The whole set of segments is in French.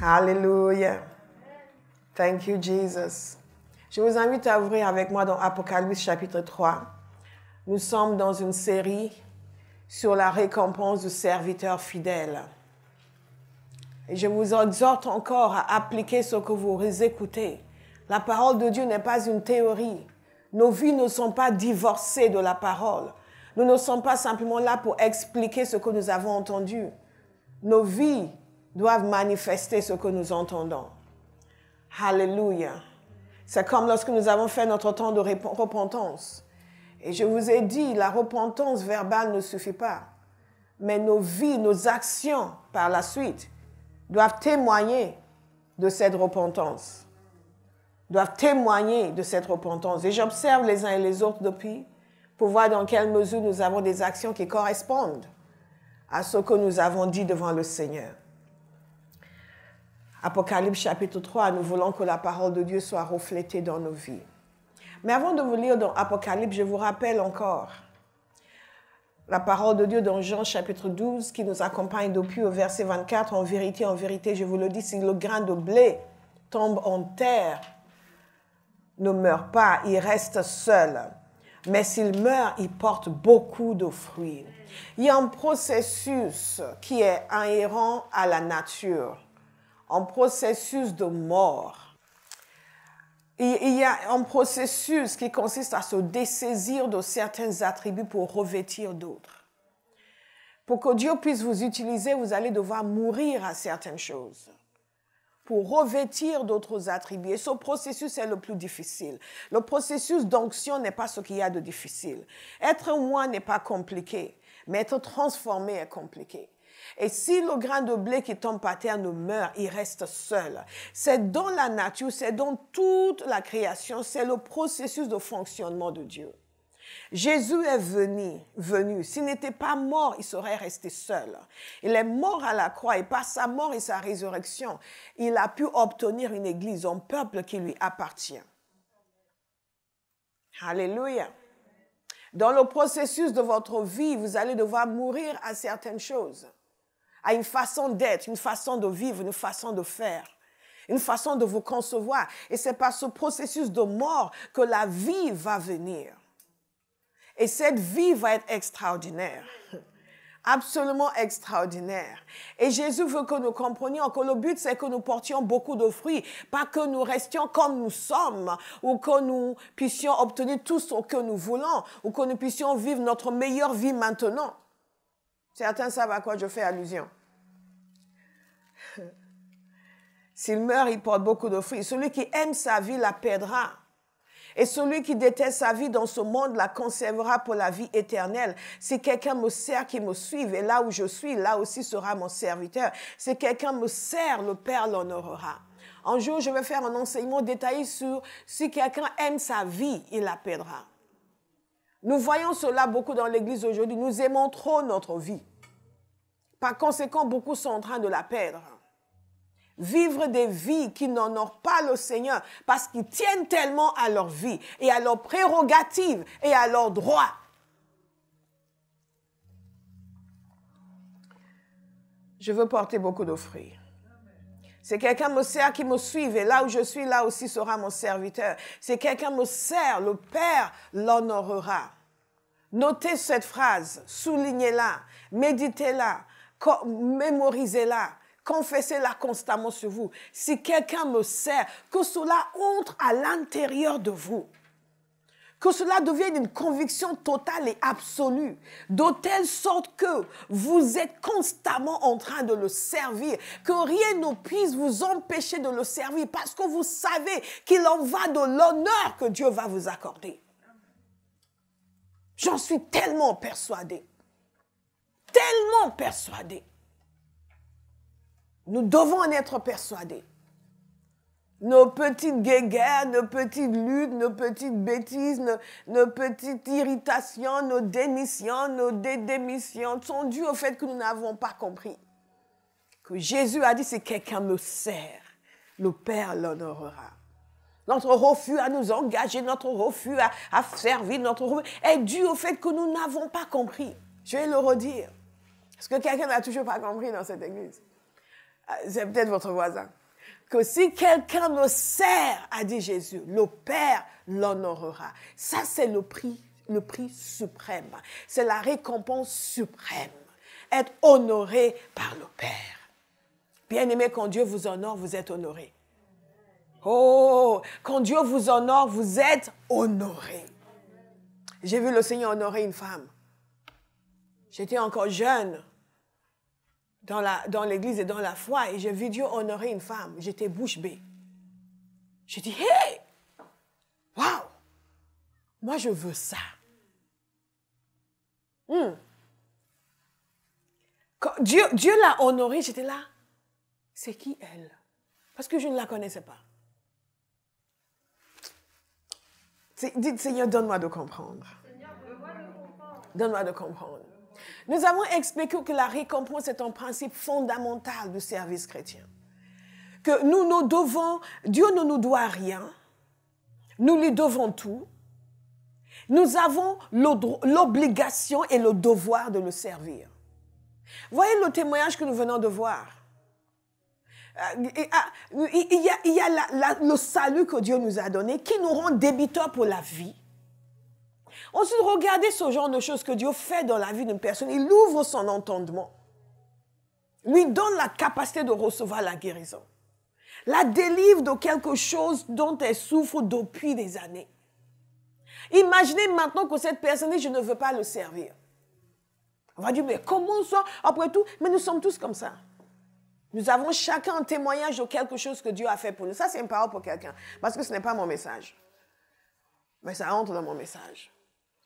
Hallelujah. Thank you, Jesus. Je vous invite à ouvrir avec moi dans Apocalypse chapitre 3. Nous sommes dans une série sur la récompense du serviteur fidèle. Et je vous exhorte encore à appliquer ce que vous écoutez. La parole de Dieu n'est pas une théorie. Nos vies ne sont pas divorcées de la parole. Nous ne sommes pas simplement là pour expliquer ce que nous avons entendu. Nos vies doivent manifester ce que nous entendons. Alléluia. C'est comme lorsque nous avons fait notre temps de repentance. Et je vous ai dit, la repentance verbale ne suffit pas. Mais nos vies, nos actions par la suite doivent témoigner de cette repentance. Doivent témoigner de cette repentance. Et j'observe les uns et les autres depuis pour voir dans quelle mesure nous avons des actions qui correspondent à ce que nous avons dit devant le Seigneur. Apocalypse chapitre 3, nous voulons que la parole de Dieu soit reflétée dans nos vies. Mais avant de vous lire dans Apocalypse, je vous rappelle encore la parole de Dieu dans Jean chapitre 12 qui nous accompagne depuis au verset 24. En vérité, je vous le dis, si le grain de blé tombe en terre, ne meurt pas, il reste seul. Mais s'il meurt, il porte beaucoup de fruits. Il y a un processus qui est inhérent à la nature, un processus de mort. Il y a un processus qui consiste à se dessaisir de certains attributs pour revêtir d'autres. Pour que Dieu puisse vous utiliser, vous allez devoir mourir à certaines choses pour revêtir d'autres attributs. Et ce processus est le plus difficile. Le processus d'onction n'est pas ce qu'il y a de difficile. Être moi n'est pas compliqué, mais être transformé est compliqué. Et si le grain de blé qui tombe par terre ne meurt, il reste seul. C'est dans la nature, c'est dans toute la création, c'est le processus de fonctionnement de Dieu. Jésus est venu. S'il n'était pas mort, il serait resté seul. Il est mort à la croix et par sa mort et sa résurrection, il a pu obtenir une église, un peuple qui lui appartient. Alléluia. Dans le processus de votre vie, vous allez devoir mourir à certaines choses, à une façon d'être, une façon de vivre, une façon de faire, une façon de vous concevoir. Et c'est par ce processus de mort que la vie va venir. Et cette vie va être extraordinaire, absolument extraordinaire. Et Jésus veut que nous comprenions que le but, c'est que nous portions beaucoup de fruits, pas que nous restions comme nous sommes, ou que nous puissions obtenir tout ce que nous voulons, ou que nous puissions vivre notre meilleure vie maintenant. Certains savent à quoi je fais allusion. S'il meurt, il porte beaucoup de fruits. Celui qui aime sa vie la perdra. Et celui qui déteste sa vie dans ce monde la conservera pour la vie éternelle. Si quelqu'un me sert, qu'il me suive, et là où je suis, là aussi sera mon serviteur. Si quelqu'un me sert, le Père l'honorera. Un jour, je vais faire un enseignement détaillé sur si quelqu'un aime sa vie, il la perdra. Nous voyons cela beaucoup dans l'Église aujourd'hui. Nous aimons trop notre vie. Par conséquent, beaucoup sont en train de la perdre. Vivre des vies qui n'honorent pas le Seigneur parce qu'ils tiennent tellement à leur vie et à leurs prérogatives et à leurs droits. Je veux porter beaucoup de fruits. Si quelqu'un me sert, qu'il me suive, et là où je suis, là aussi sera mon serviteur. Si quelqu'un me sert, le Père l'honorera. Notez cette phrase, soulignez-la, méditez-la, mémorisez-la. Confessez-la constamment sur vous. Si quelqu'un me sert, que cela entre à l'intérieur de vous. Que cela devienne une conviction totale et absolue. De telle sorte que vous êtes constamment en train de le servir. Que rien ne puisse vous empêcher de le servir. Parce que vous savez qu'il en va de l'honneur que Dieu va vous accorder. J'en suis tellement persuadée. Tellement persuadée. Nous devons en être persuadés. Nos petites guéguerres, nos petites luttes, nos petites bêtises, nos petites irritations, nos démissions, nos démissions sont dues au fait que nous n'avons pas compris. Que Jésus a dit, si quelqu'un me sert, le Père l'honorera. Notre refus à nous engager, notre refus à servir, notre refus est dû au fait que nous n'avons pas compris. Je vais le redire. Est-ce que quelqu'un n'a toujours pas compris dans cette église? C'est peut-être votre voisin. Que si quelqu'un me sert, a dit Jésus, le Père l'honorera. Ça, c'est le prix suprême. C'est la récompense suprême. Être honoré par le Père. Bien-aimé, quand Dieu vous honore, vous êtes honoré. Oh, quand Dieu vous honore, vous êtes honoré. J'ai vu le Seigneur honorer une femme. J'étais encore jeune dans l'église et dans la foi et j'ai vu Dieu honorer une femme. J'étais bouche bée. J'ai dit, hey, waouh, moi je veux ça. Quand Dieu l'a honorée, j'étais là. C'est qui elle? Parce que je ne la connaissais pas. Dites, Seigneur, donne-moi de comprendre. Donne-moi de comprendre. Nous avons expliqué que la récompense est un principe fondamental du service chrétien. Que Dieu ne nous doit rien. Nous lui devons tout. Nous avons l'obligation et le devoir de le servir. Voyez le témoignage que nous venons de voir. Il y a le salut que Dieu nous a donné qui nous rend débiteurs pour la vie. Ensuite, regardez ce genre de choses que Dieu fait dans la vie d'une personne. Il ouvre son entendement. Lui donne la capacité de recevoir la guérison. La délivre de quelque chose dont elle souffre depuis des années. Imaginez maintenant que cette personne dit, je ne veux pas le servir. On va dire, mais comment ça? Après tout, mais nous sommes tous comme ça. Nous avons chacun un témoignage de quelque chose que Dieu a fait pour nous. Ça, c'est une parole pour quelqu'un. Parce que ce n'est pas mon message. Mais ça entre dans mon message.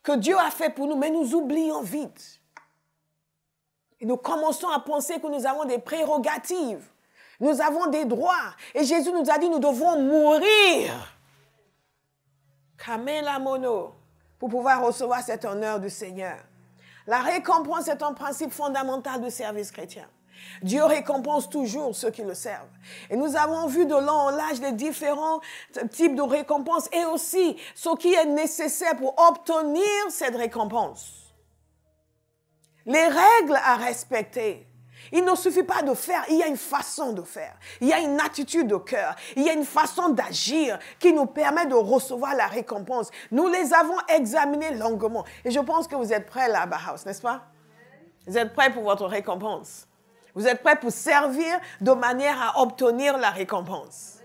Que Dieu a fait pour nous, mais nous oublions vite. Et nous commençons à penser que nous avons des prérogatives. Nous avons des droits. Et Jésus nous a dit, nous devons mourir. Kamela mono. Pour pouvoir recevoir cet honneur du Seigneur. La récompense est un principe fondamental du service chrétien. Dieu récompense toujours ceux qui le servent. Et nous avons vu de long en large les différents types de récompenses et aussi ce qui est nécessaire pour obtenir cette récompense. Les règles à respecter. Il ne suffit pas de faire, il y a une façon de faire. Il y a une attitude de cœur. Il y a une façon d'agir qui nous permet de recevoir la récompense. Nous les avons examinées longuement. Et je pense que vous êtes prêts là, Bauhaus, n'est-ce pas? Vous êtes prêts pour votre récompense. Vous êtes prêts pour servir de manière à obtenir la récompense.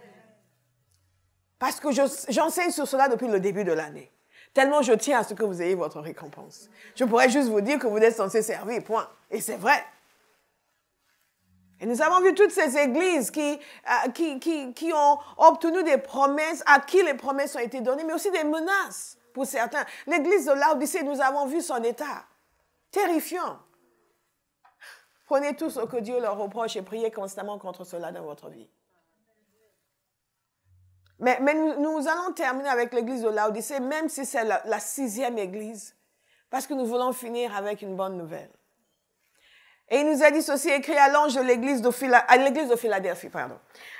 Parce que j'enseigne sur cela depuis le début de l'année. Tellement je tiens à ce que vous ayez votre récompense. Je pourrais juste vous dire que vous êtes censé servir, point. Et c'est vrai. Et nous avons vu toutes ces églises qui ont obtenu des promesses, à qui les promesses ont été données, mais aussi des menaces pour certains. L'église de Laodicée, nous avons vu son état. Terrifiant. Prenez tout ce que Dieu leur reproche et priez constamment contre cela dans votre vie. Mais nous allons terminer avec l'église de Laodicée, même si c'est la 6e église, parce que nous voulons finir avec une bonne nouvelle. Et il nous a dit ceci, écrit à l'ange de l'église de Philadelphie,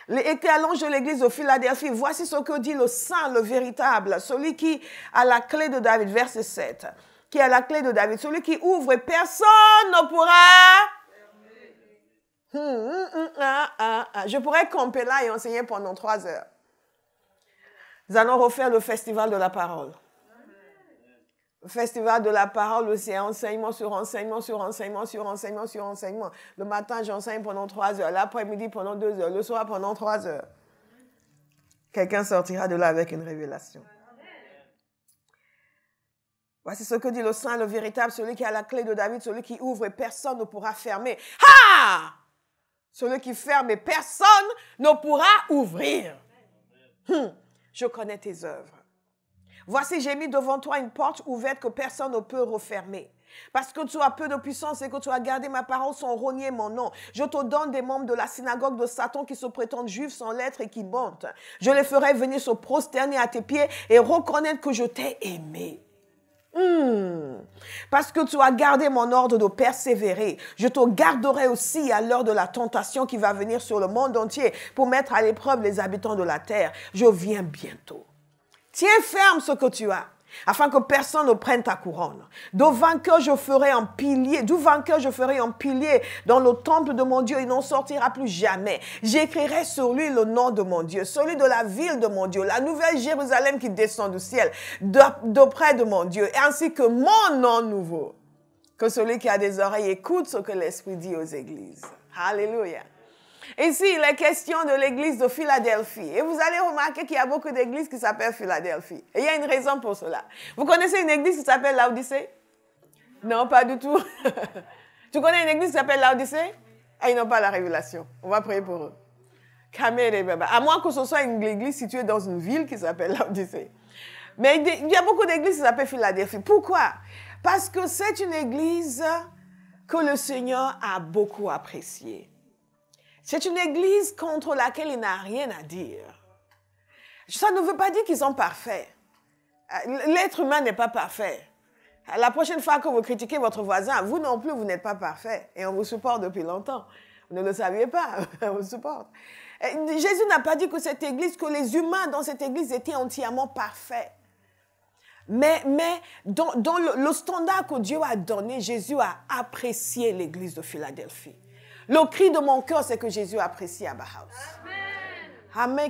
écrit à l'ange de l'église de Philadelphie, voici ce que dit le saint, le véritable, celui qui a la clé de David, verset 7, qui a la clé de David, celui qui ouvre et personne ne pourra... Je pourrais camper là et enseigner pendant 3 heures. Nous allons refaire le festival de la parole. Le festival de la parole, c'est enseignement sur enseignement, sur enseignement, sur enseignement, sur enseignement. Le matin, j'enseigne pendant 3 heures. L'après-midi, pendant 2 heures. Le soir, pendant 3 heures. Quelqu'un sortira de là avec une révélation. Voici ce que dit le saint, le véritable, celui qui a la clé de David, celui qui ouvre et personne ne pourra fermer. Ha! Celui qui ferme et personne ne pourra ouvrir. Je connais tes œuvres. Voici, j'ai mis devant toi une porte ouverte que personne ne peut refermer. Parce que tu as peu de puissance et que tu as gardé ma parole sans renier mon nom. Je te donne des membres de la synagogue de Satan qui se prétendent juifs sans lettres et qui mentent. Je les ferai venir se prosterner à tes pieds et reconnaître que je t'ai aimé. Parce que tu as gardé mon ordre de persévérer. Je te garderai aussi à l'heure de la tentation qui va venir sur le monde entier pour mettre à l'épreuve les habitants de la terre. Je viens bientôt. Tiens ferme ce que tu as afin que personne ne prenne ta couronne. Du vainqueur, je ferai un pilier dans le temple de mon Dieu. Il n'en sortira plus jamais. J'écrirai sur lui le nom de mon Dieu, celui de la ville de mon Dieu, la nouvelle Jérusalem qui descend du ciel, d'auprès de mon Dieu, ainsi que mon nom nouveau. Que celui qui a des oreilles écoute ce que l'Esprit dit aux églises. Alléluia. Ici, il est question de l'église de Philadelphie. Et vous allez remarquer qu'il y a beaucoup d'églises qui s'appellent Philadelphie. Et il y a une raison pour cela. Vous connaissez une église qui s'appelle Laodicée? Non, pas du tout. Tu connais une église qui s'appelle Laodicée? Ah, ils n'ont pas la révélation. On va prier pour eux. À moins que ce soit une église située dans une ville qui s'appelle Laodicée. Mais il y a beaucoup d'églises qui s'appellent Philadelphie. Pourquoi? Parce que c'est une église que le Seigneur a beaucoup appréciée. C'est une église contre laquelle il n'a rien à dire. Ça ne veut pas dire qu'ils sont parfaits. L'être humain n'est pas parfait. La prochaine fois que vous critiquez votre voisin, vous non plus, vous n'êtes pas parfait. Et on vous supporte depuis longtemps. Vous ne le saviez pas, on vous supporte. Jésus n'a pas dit que cette église, que les humains dans cette église étaient entièrement parfaits. Mais dans le standard que Dieu a donné, Jésus a apprécié l'église de Philadelphie. Le cri de mon cœur, c'est que Jésus apprécie Abba House. Amen.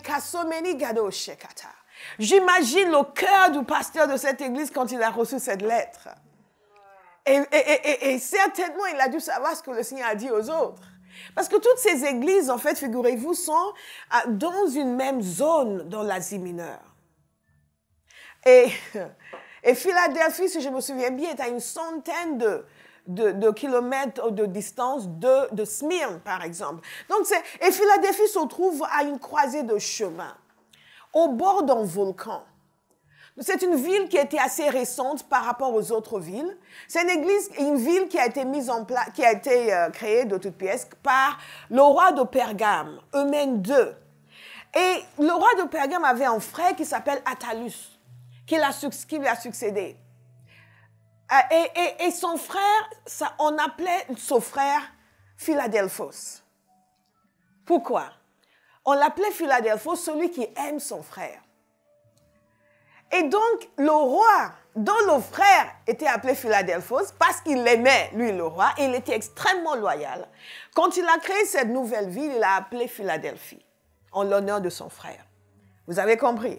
J'imagine le cœur du pasteur de cette église quand il a reçu cette lettre. Et certainement, il a dû savoir ce que le Seigneur a dit aux autres. Parce que toutes ces églises, en fait, figurez-vous, sont dans une même zone dans l'Asie mineure. Et Philadelphie, si je me souviens bien, est à une centaine de kilomètres de distance de Smyrne, par exemple. Et Philadelphie se trouve à une croisée de chemins, au bord d'un volcan. C'est une ville qui a été assez récente par rapport aux autres villes. C'est une ville qui a été mise en place, qui a été créée de toutes pièces par le roi de Pergame, Eumène II. Et le roi de Pergame avait un frère qui s'appelle Attalus, qui lui a succédé. Et son frère, on appelait son frère Philadelphos. Pourquoi? On l'appelait Philadelphos, celui qui aime son frère. Et donc, le roi, dont le frère était appelé Philadelphos, parce qu'il l'aimait, lui, le roi, et il était extrêmement loyal. Quand il a créé cette nouvelle ville, il l'a appelée Philadelphie, en l'honneur de son frère. Vous avez compris?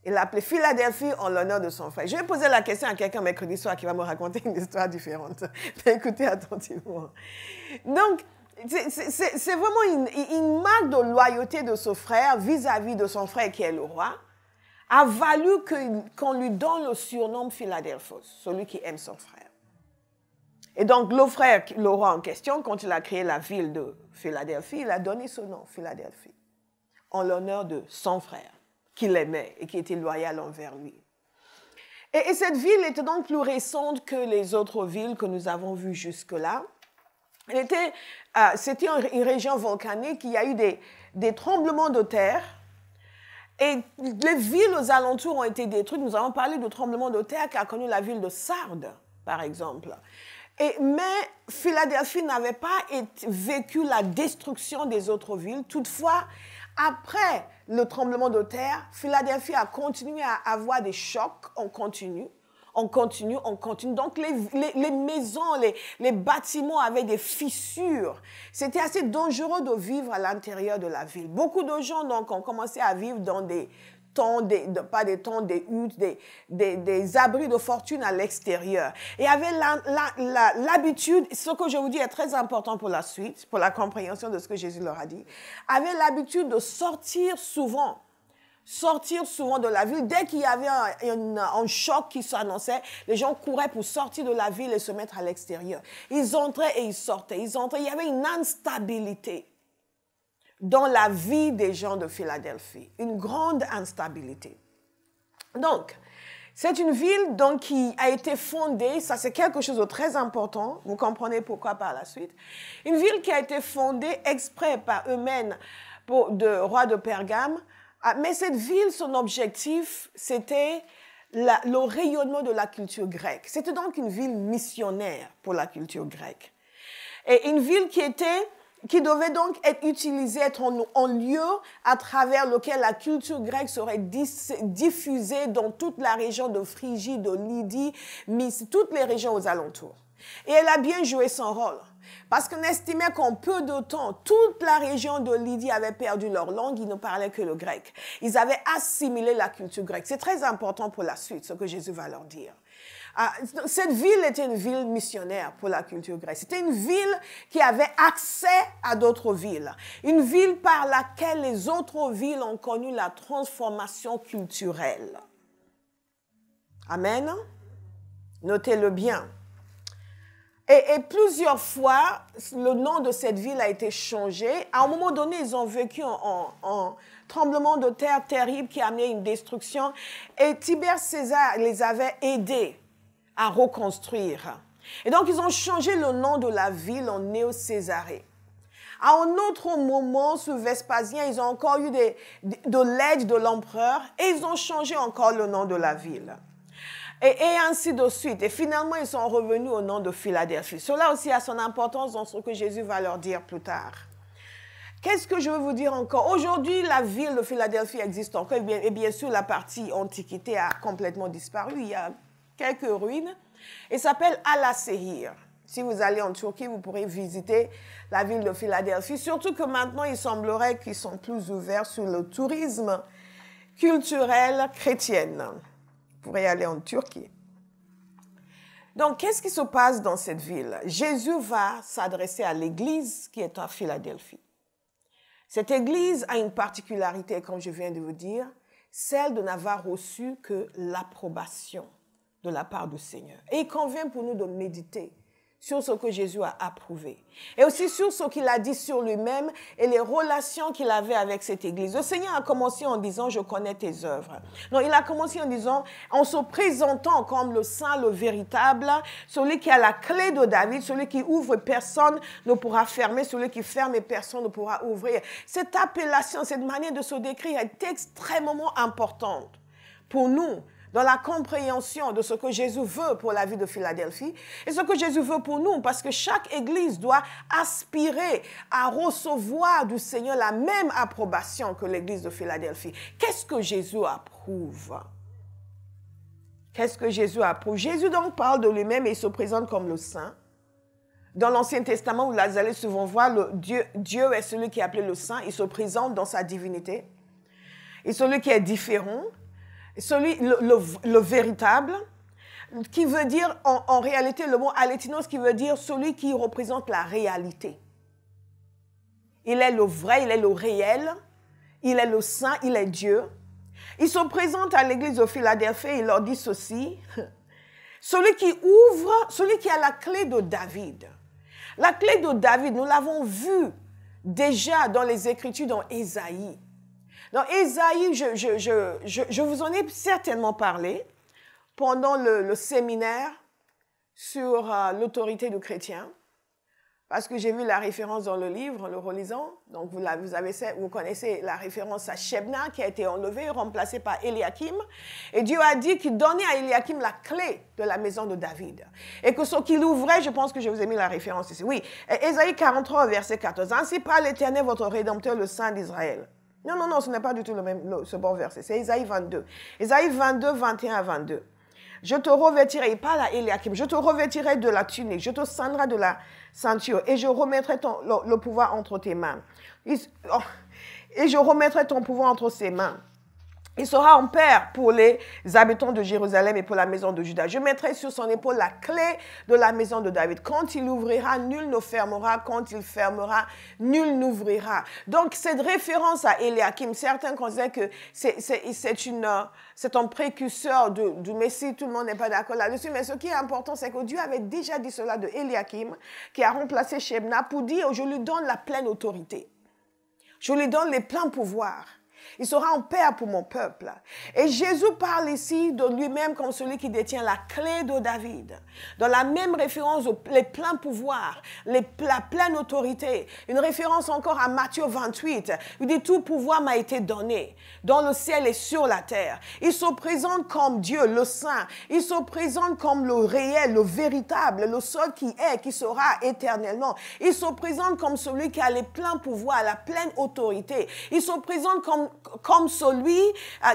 Il l'a appelé Philadelphie en l'honneur de son frère. Je vais poser la question à quelqu'un mercredi soir qui va me raconter une histoire différente. Mais écoutez attentivement. Donc, c'est vraiment une marque de loyauté de ce frère vis-à-vis de son frère qui est le roi, a valu qu'on lui donne le surnom Philadelphos, celui qui aime son frère. Et donc, le roi en question, quand il a créé la ville de Philadelphie, il a donné ce nom, Philadelphie, en l'honneur de son frère, qu'il aimait et qui était loyal envers lui. Et cette ville était donc plus récente que les autres villes que nous avons vues jusque-là. C'était une région volcanique, il y a eu des tremblements de terre, et les villes aux alentours ont été détruites. Nous avons parlé de tremblements de terre qu'a connu la ville de Sardes, par exemple. Mais Philadelphie n'avait pas vécu la destruction des autres villes. Toutefois, après le tremblement de terre, Philadelphie a continué à avoir des chocs en continu. Donc, les maisons, les bâtiments avaient des fissures. C'était assez dangereux de vivre à l'intérieur de la ville. Beaucoup de gens, donc, ont commencé à vivre dans des huttes, des abris de fortune à l'extérieur. Et avaient l'habitude, ce que je vous dis est très important pour la suite, pour la compréhension de ce que Jésus leur a dit, avaient l'habitude de sortir souvent de la ville. Dès qu'il y avait un choc qui s'annonçait, les gens couraient pour sortir de la ville et se mettre à l'extérieur. Ils entraient et ils sortaient. Il y avait une instabilité dans la vie des gens de Philadelphie. Une grande instabilité. Donc, c'est une ville donc, qui a été fondée, ça c'est quelque chose de très important, vous comprenez pourquoi par la suite. Une ville qui a été fondée exprès par Eumène, roi de Pergame. Mais cette ville, son objectif, c'était le rayonnement de la culture grecque. C'était donc une ville missionnaire pour la culture grecque. Et une ville qui était qui devait donc être utilisé, être en lieu à travers lequel la culture grecque serait diffusée dans toute la région de Phrygie, de Lydie, toutes les régions aux alentours. Et elle a bien joué son rôle. Parce qu'on estimait qu'en peu de temps, toute la région de Lydie avait perdu leur langue, ils ne parlaient que le grec. Ils avaient assimilé la culture grecque. C'est très important pour la suite, ce que Jésus va leur dire. Cette ville était une ville missionnaire pour la culture grecque. C'était une ville qui avait accès à d'autres villes. Une ville par laquelle les autres villes ont connu la transformation culturelle. Amen. Notez-le bien. Et plusieurs fois, le nom de cette ville a été changé. À un moment donné, ils ont vécu un tremblement de terre terrible qui a amené une destruction. Et Tibère César les avait aidés à reconstruire. Et donc, ils ont changé le nom de la ville en Néo-Césarée. À un autre moment, sous Vespasien, ils ont encore eu de l'aide de l'empereur et ils ont changé encore le nom de la ville. Et ainsi de suite. Et finalement, ils sont revenus au nom de Philadelphie. Cela aussi a son importance dans ce que Jésus va leur dire plus tard. Qu'est-ce que je veux vous dire encore? Aujourd'hui, la ville de Philadelphie existe encore. Et bien sûr, la partie antiquité a complètement disparu. Il y a quelques ruines. Il s'appelle Alasehir. Si vous allez en Turquie, vous pourrez visiter la ville de Philadelphie. Surtout que maintenant, il semblerait qu'ils sont plus ouverts sur le tourisme culturel chrétien. Vous pourrez aller en Turquie. Donc, qu'est-ce qui se passe dans cette ville? Jésus va s'adresser à l'église qui est à Philadelphie. Cette église a une particularité, comme je viens de vous dire, celle de n'avoir reçu que l'approbation de la part du Seigneur. Et il convient pour nous de méditer sur ce que Jésus a approuvé. Et aussi sur ce qu'il a dit sur lui-même et les relations qu'il avait avec cette église. Le Seigneur a commencé en disant « Je connais tes œuvres ». Non, il a commencé en disant, en se présentant comme le saint, le véritable, celui qui a la clé de David, celui qui ouvre, personne ne pourra fermer, celui qui ferme et personne ne pourra ouvrir. Cette appellation, cette manière de se décrire est extrêmement importante pour nous, dans la compréhension de ce que Jésus veut pour la vie de Philadelphie et ce que Jésus veut pour nous, parce que chaque église doit aspirer à recevoir du Seigneur la même approbation que l'église de Philadelphie. Qu'est-ce que Jésus approuve? Qu'est-ce que Jésus approuve? Jésus donc parle de lui-même et il se présente comme le Saint. Dans l'Ancien Testament, vous allez souvent voir, Dieu est celui qui est appelé le Saint, il se présente dans sa divinité. Et celui qui est différent, le véritable, qui veut dire en réalité le mot alétinos, qui veut dire celui qui représente la réalité. Il est le vrai, il est le réel, il est le saint, il est Dieu. Il se présente à l'église de Philadelphie et il leur dit ceci, celui qui ouvre, celui qui a la clé de David. La clé de David, nous l'avons vu déjà dans les Écritures, dans Ésaïe. Dans Ésaïe, je vous en ai certainement parlé pendant le séminaire sur l'autorité du chrétien, parce que j'ai vu la référence dans le livre, en le relisant. Donc, vous connaissez la référence à Shebna qui a été enlevée, remplacée par Eliakim. Et Dieu a dit qu'il donnait à Eliakim la clé de la maison de David. Et que ce qu'il ouvrait, je pense que je vous ai mis la référence ici. Oui, Ésaïe 43, verset 14. « Ainsi parle l'Éternel, votre Rédempteur, le Saint d'Israël. » Non, ce n'est pas du tout ce bon verset. C'est Ésaïe 22. Ésaïe 22, 21 à 22. « Je te revêtirai, il parle à Eliakim, je te revêtirai de la tunique, je te ceindrai de la ceinture et je remettrai le pouvoir entre tes mains. Et je remettrai ton pouvoir entre ses mains. Il sera un père pour les habitants de Jérusalem et pour la maison de Juda. Je mettrai sur son épaule la clé de la maison de David. Quand il ouvrira, nul ne fermera. Quand il fermera, nul n'ouvrira. » Donc, cette référence à Eliakim, certains considèrent que c'est un précurseur du Messie. Tout le monde n'est pas d'accord là-dessus. Mais ce qui est important, c'est que Dieu avait déjà dit cela de Eliakim, qui a remplacé Shebna, pour dire « Je lui donne la pleine autorité. Je lui donne les pleins pouvoirs. » Il sera un père pour mon peuple. Et Jésus parle ici de lui-même comme celui qui détient la clé de David. Dans la même référence aux les pleins pouvoirs, la pleine autorité. Une référence encore à Matthieu 28. Il dit tout pouvoir m'a été donné dans le ciel et sur la terre. Il se présente comme Dieu, le Saint. Il se présente comme le réel, le véritable, le seul qui est, qui sera éternellement. Il se présente comme celui qui a les pleins pouvoirs, la pleine autorité. Il se présente comme celui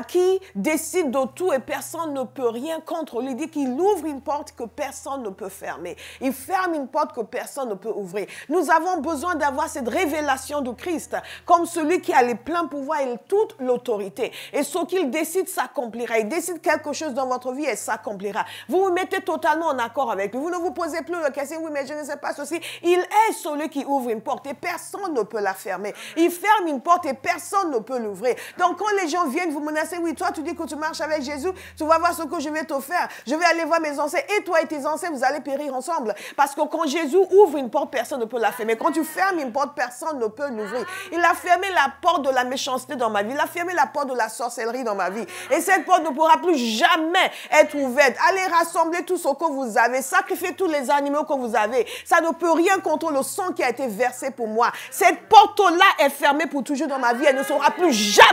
qui décide de tout et personne ne peut rien contre lui. Il dit qu'il ouvre une porte que personne ne peut fermer. Il ferme une porte que personne ne peut ouvrir. Nous avons besoin d'avoir cette révélation de Christ comme celui qui a les pleins pouvoirs et toute l'autorité. Et ce qu'il décide s'accomplira. Il décide quelque chose dans votre vie et s'accomplira. Vous vous mettez totalement en accord avec lui. Vous ne vous posez plus la question, oui, mais je ne sais pas ceci. Il est celui qui ouvre une porte et personne ne peut la fermer. Il ferme une porte et personne ne peut l'ouvrir. Donc, quand les gens viennent vous menacer, oui, toi, tu dis que tu marches avec Jésus, tu vas voir ce que je vais te faire. Je vais aller voir mes ancêtres et toi et tes ancêtres, vous allez périr ensemble. Parce que quand Jésus ouvre une porte, personne ne peut la fermer. Quand tu fermes une porte, personne ne peut l'ouvrir. Il a fermé la porte de la méchanceté dans ma vie. Il a fermé la porte de la sorcellerie dans ma vie. Et cette porte ne pourra plus jamais être ouverte. Allez rassembler tout ce que vous avez. Sacrifiez tous les animaux que vous avez. Ça ne peut rien contre le sang qui a été versé pour moi. Cette porte-là est fermée pour toujours dans ma vie. Elle ne sera plus jamais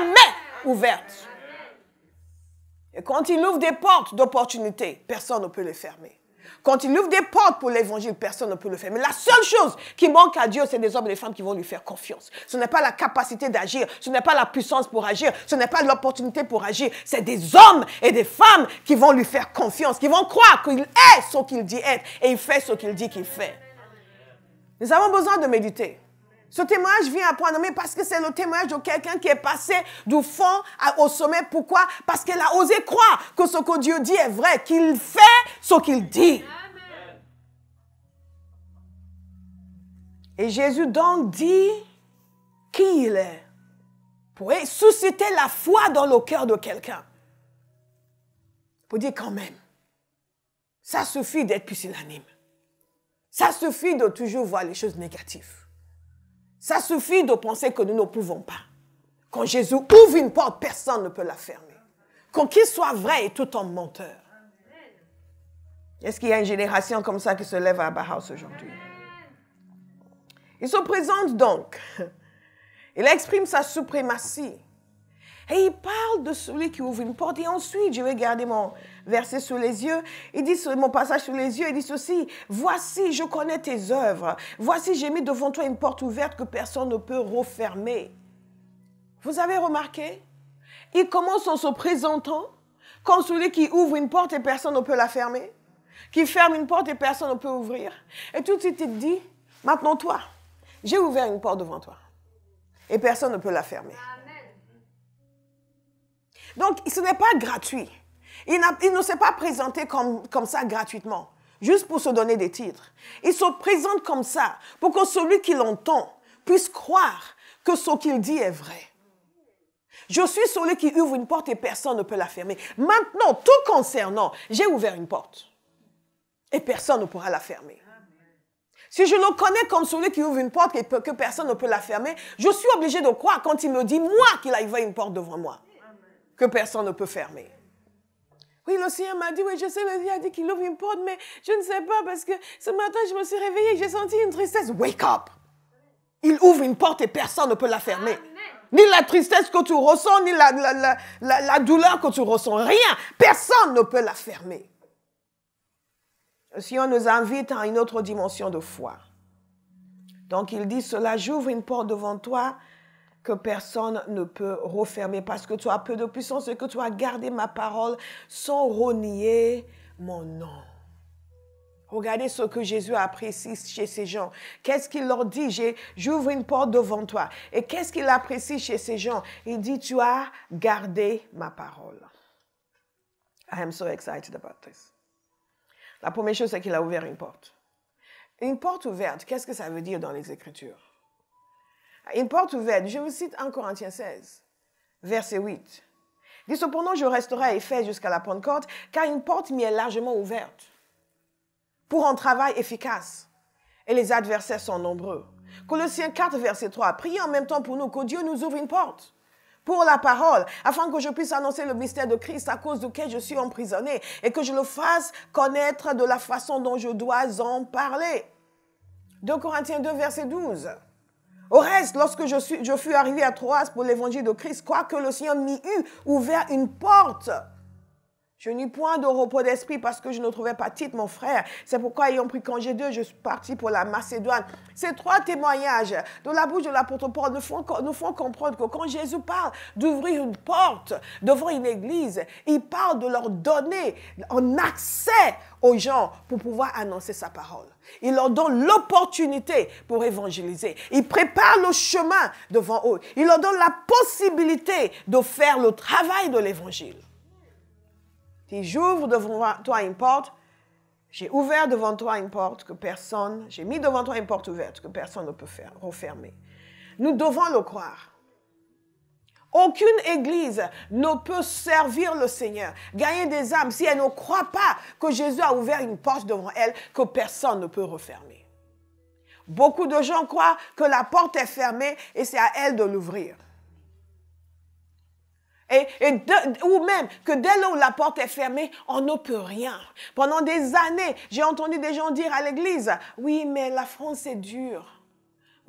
ouverte. Et quand il ouvre des portes d'opportunité, personne ne peut les fermer. Quand il ouvre des portes pour l'évangile, personne ne peut le fermer. La seule chose qui manque à Dieu, c'est des hommes et des femmes qui vont lui faire confiance. Ce n'est pas la capacité d'agir, ce n'est pas la puissance pour agir, ce n'est pas l'opportunité pour agir. C'est des hommes et des femmes qui vont lui faire confiance, qui vont croire qu'il est ce qu'il dit être et il fait ce qu'il dit qu'il fait. Nous avons besoin de méditer. Ce témoignage vient à point nommé parce que c'est le témoignage de quelqu'un qui est passé du fond au sommet. Pourquoi? Parce qu'elle a osé croire que ce que Dieu dit est vrai, qu'il fait ce qu'il dit. Amen. Et Jésus donc dit qui il est pour susciter la foi dans le cœur de quelqu'un. Pour dire quand même, ça suffit d'être pusillanime. Ça suffit de toujours voir les choses négatives. Ça suffit de penser que nous ne pouvons pas. Quand Jésus ouvre une porte, personne ne peut la fermer. Quand qu'il soit vrai et tout en menteur. Est-ce qu'il y a une génération comme ça qui se lève à Bauhaus aujourd'hui? Il se présente donc. Il exprime sa suprématie. Et il parle de celui qui ouvre une porte. Et ensuite, je vais garder mon verset sous les yeux. Il dit, mon passage sous les yeux, il dit ceci. Voici, je connais tes œuvres. Voici, j'ai mis devant toi une porte ouverte que personne ne peut refermer. Vous avez remarqué? Il commence en se présentant comme celui qui ouvre une porte et personne ne peut la fermer. Qui ferme une porte et personne ne peut ouvrir. Et tout de suite, il dit, maintenant toi, j'ai ouvert une porte devant toi. Et personne ne peut la fermer. Donc, ce n'est pas gratuit. Il ne s'est pas présenté comme ça gratuitement, juste pour se donner des titres. Il se présente comme ça pour que celui qui l'entend puisse croire que ce qu'il dit est vrai. Je suis celui qui ouvre une porte et personne ne peut la fermer. Maintenant, tout concernant, j'ai ouvert une porte et personne ne pourra la fermer. Si je le connais comme celui qui ouvre une porte et que personne ne peut la fermer, je suis obligé de croire quand il me dit, moi, qu'il a ouvert une porte devant moi. Que personne ne peut fermer. Oui, le Seigneur m'a dit, oui, je sais, le Seigneur a dit qu'il ouvre une porte, mais je ne sais pas parce que ce matin, je me suis réveillée, j'ai senti une tristesse. Wake up! Il ouvre une porte et personne ne peut la fermer. Amen. Ni la tristesse que tu ressens, ni la douleur que tu ressens. Rien. Personne ne peut la fermer. Le Seigneur nous invite à une autre dimension de foi. Donc, il dit cela, j'ouvre une porte devant toi que personne ne peut refermer parce que tu as peu de puissance et que tu as gardé ma parole sans renier mon nom. Regardez ce que Jésus apprécie chez ces gens. Qu'est-ce qu'il leur dit? J'ouvre une porte devant toi. Et qu'est-ce qu'il apprécie chez ces gens? Il dit, tu as gardé ma parole. I am so excited about this. La première chose, c'est qu'il a ouvert une porte. Une porte ouverte, qu'est-ce que ça veut dire dans les Écritures? Une porte ouverte, je vous cite 1 Corinthiens 16, verset 8. Il dit, cependant, je resterai à Éphèse jusqu'à la Pentecôte, car une porte m'y est largement ouverte pour un travail efficace. Et les adversaires sont nombreux. Colossiens 4, verset 3. Priez en même temps pour nous, que Dieu nous ouvre une porte pour la parole, afin que je puisse annoncer le mystère de Christ à cause duquel je suis emprisonné et que je le fasse connaître de la façon dont je dois en parler. 2 Corinthiens 2, verset 12. Au reste, lorsque je fus arrivé à Troas pour l'évangile de Christ, quoique le Seigneur m'y eût ouvert une porte, je n'eus point de repos d'esprit parce que je ne trouvais pas Tite, mon frère. C'est pourquoi, ayant pris congé d'eux, je suis parti pour la Macédoine. Ces 3 témoignages de la bouche de l'apôtre Paul nous font comprendre que quand Jésus parle d'ouvrir une porte devant une église, il parle de leur donner un accès aux gens pour pouvoir annoncer sa parole. Il leur donne l'opportunité pour évangéliser. Il prépare le chemin devant eux. Il leur donne la possibilité de faire le travail de l'évangile. Si j'ouvre devant toi une porte, j'ai ouvert devant toi une porte que personne, j'ai mis devant toi une porte ouverte que personne ne peut refermer. Nous devons le croire. Aucune église ne peut servir le Seigneur, gagner des âmes, si elle ne croit pas que Jésus a ouvert une porte devant elle que personne ne peut refermer. Beaucoup de gens croient que la porte est fermée et c'est à elle de l'ouvrir. Ou même que dès lors où la porte est fermée, on ne peut rien. Pendant des années, j'ai entendu des gens dire à l'église, oui, mais la France est dure.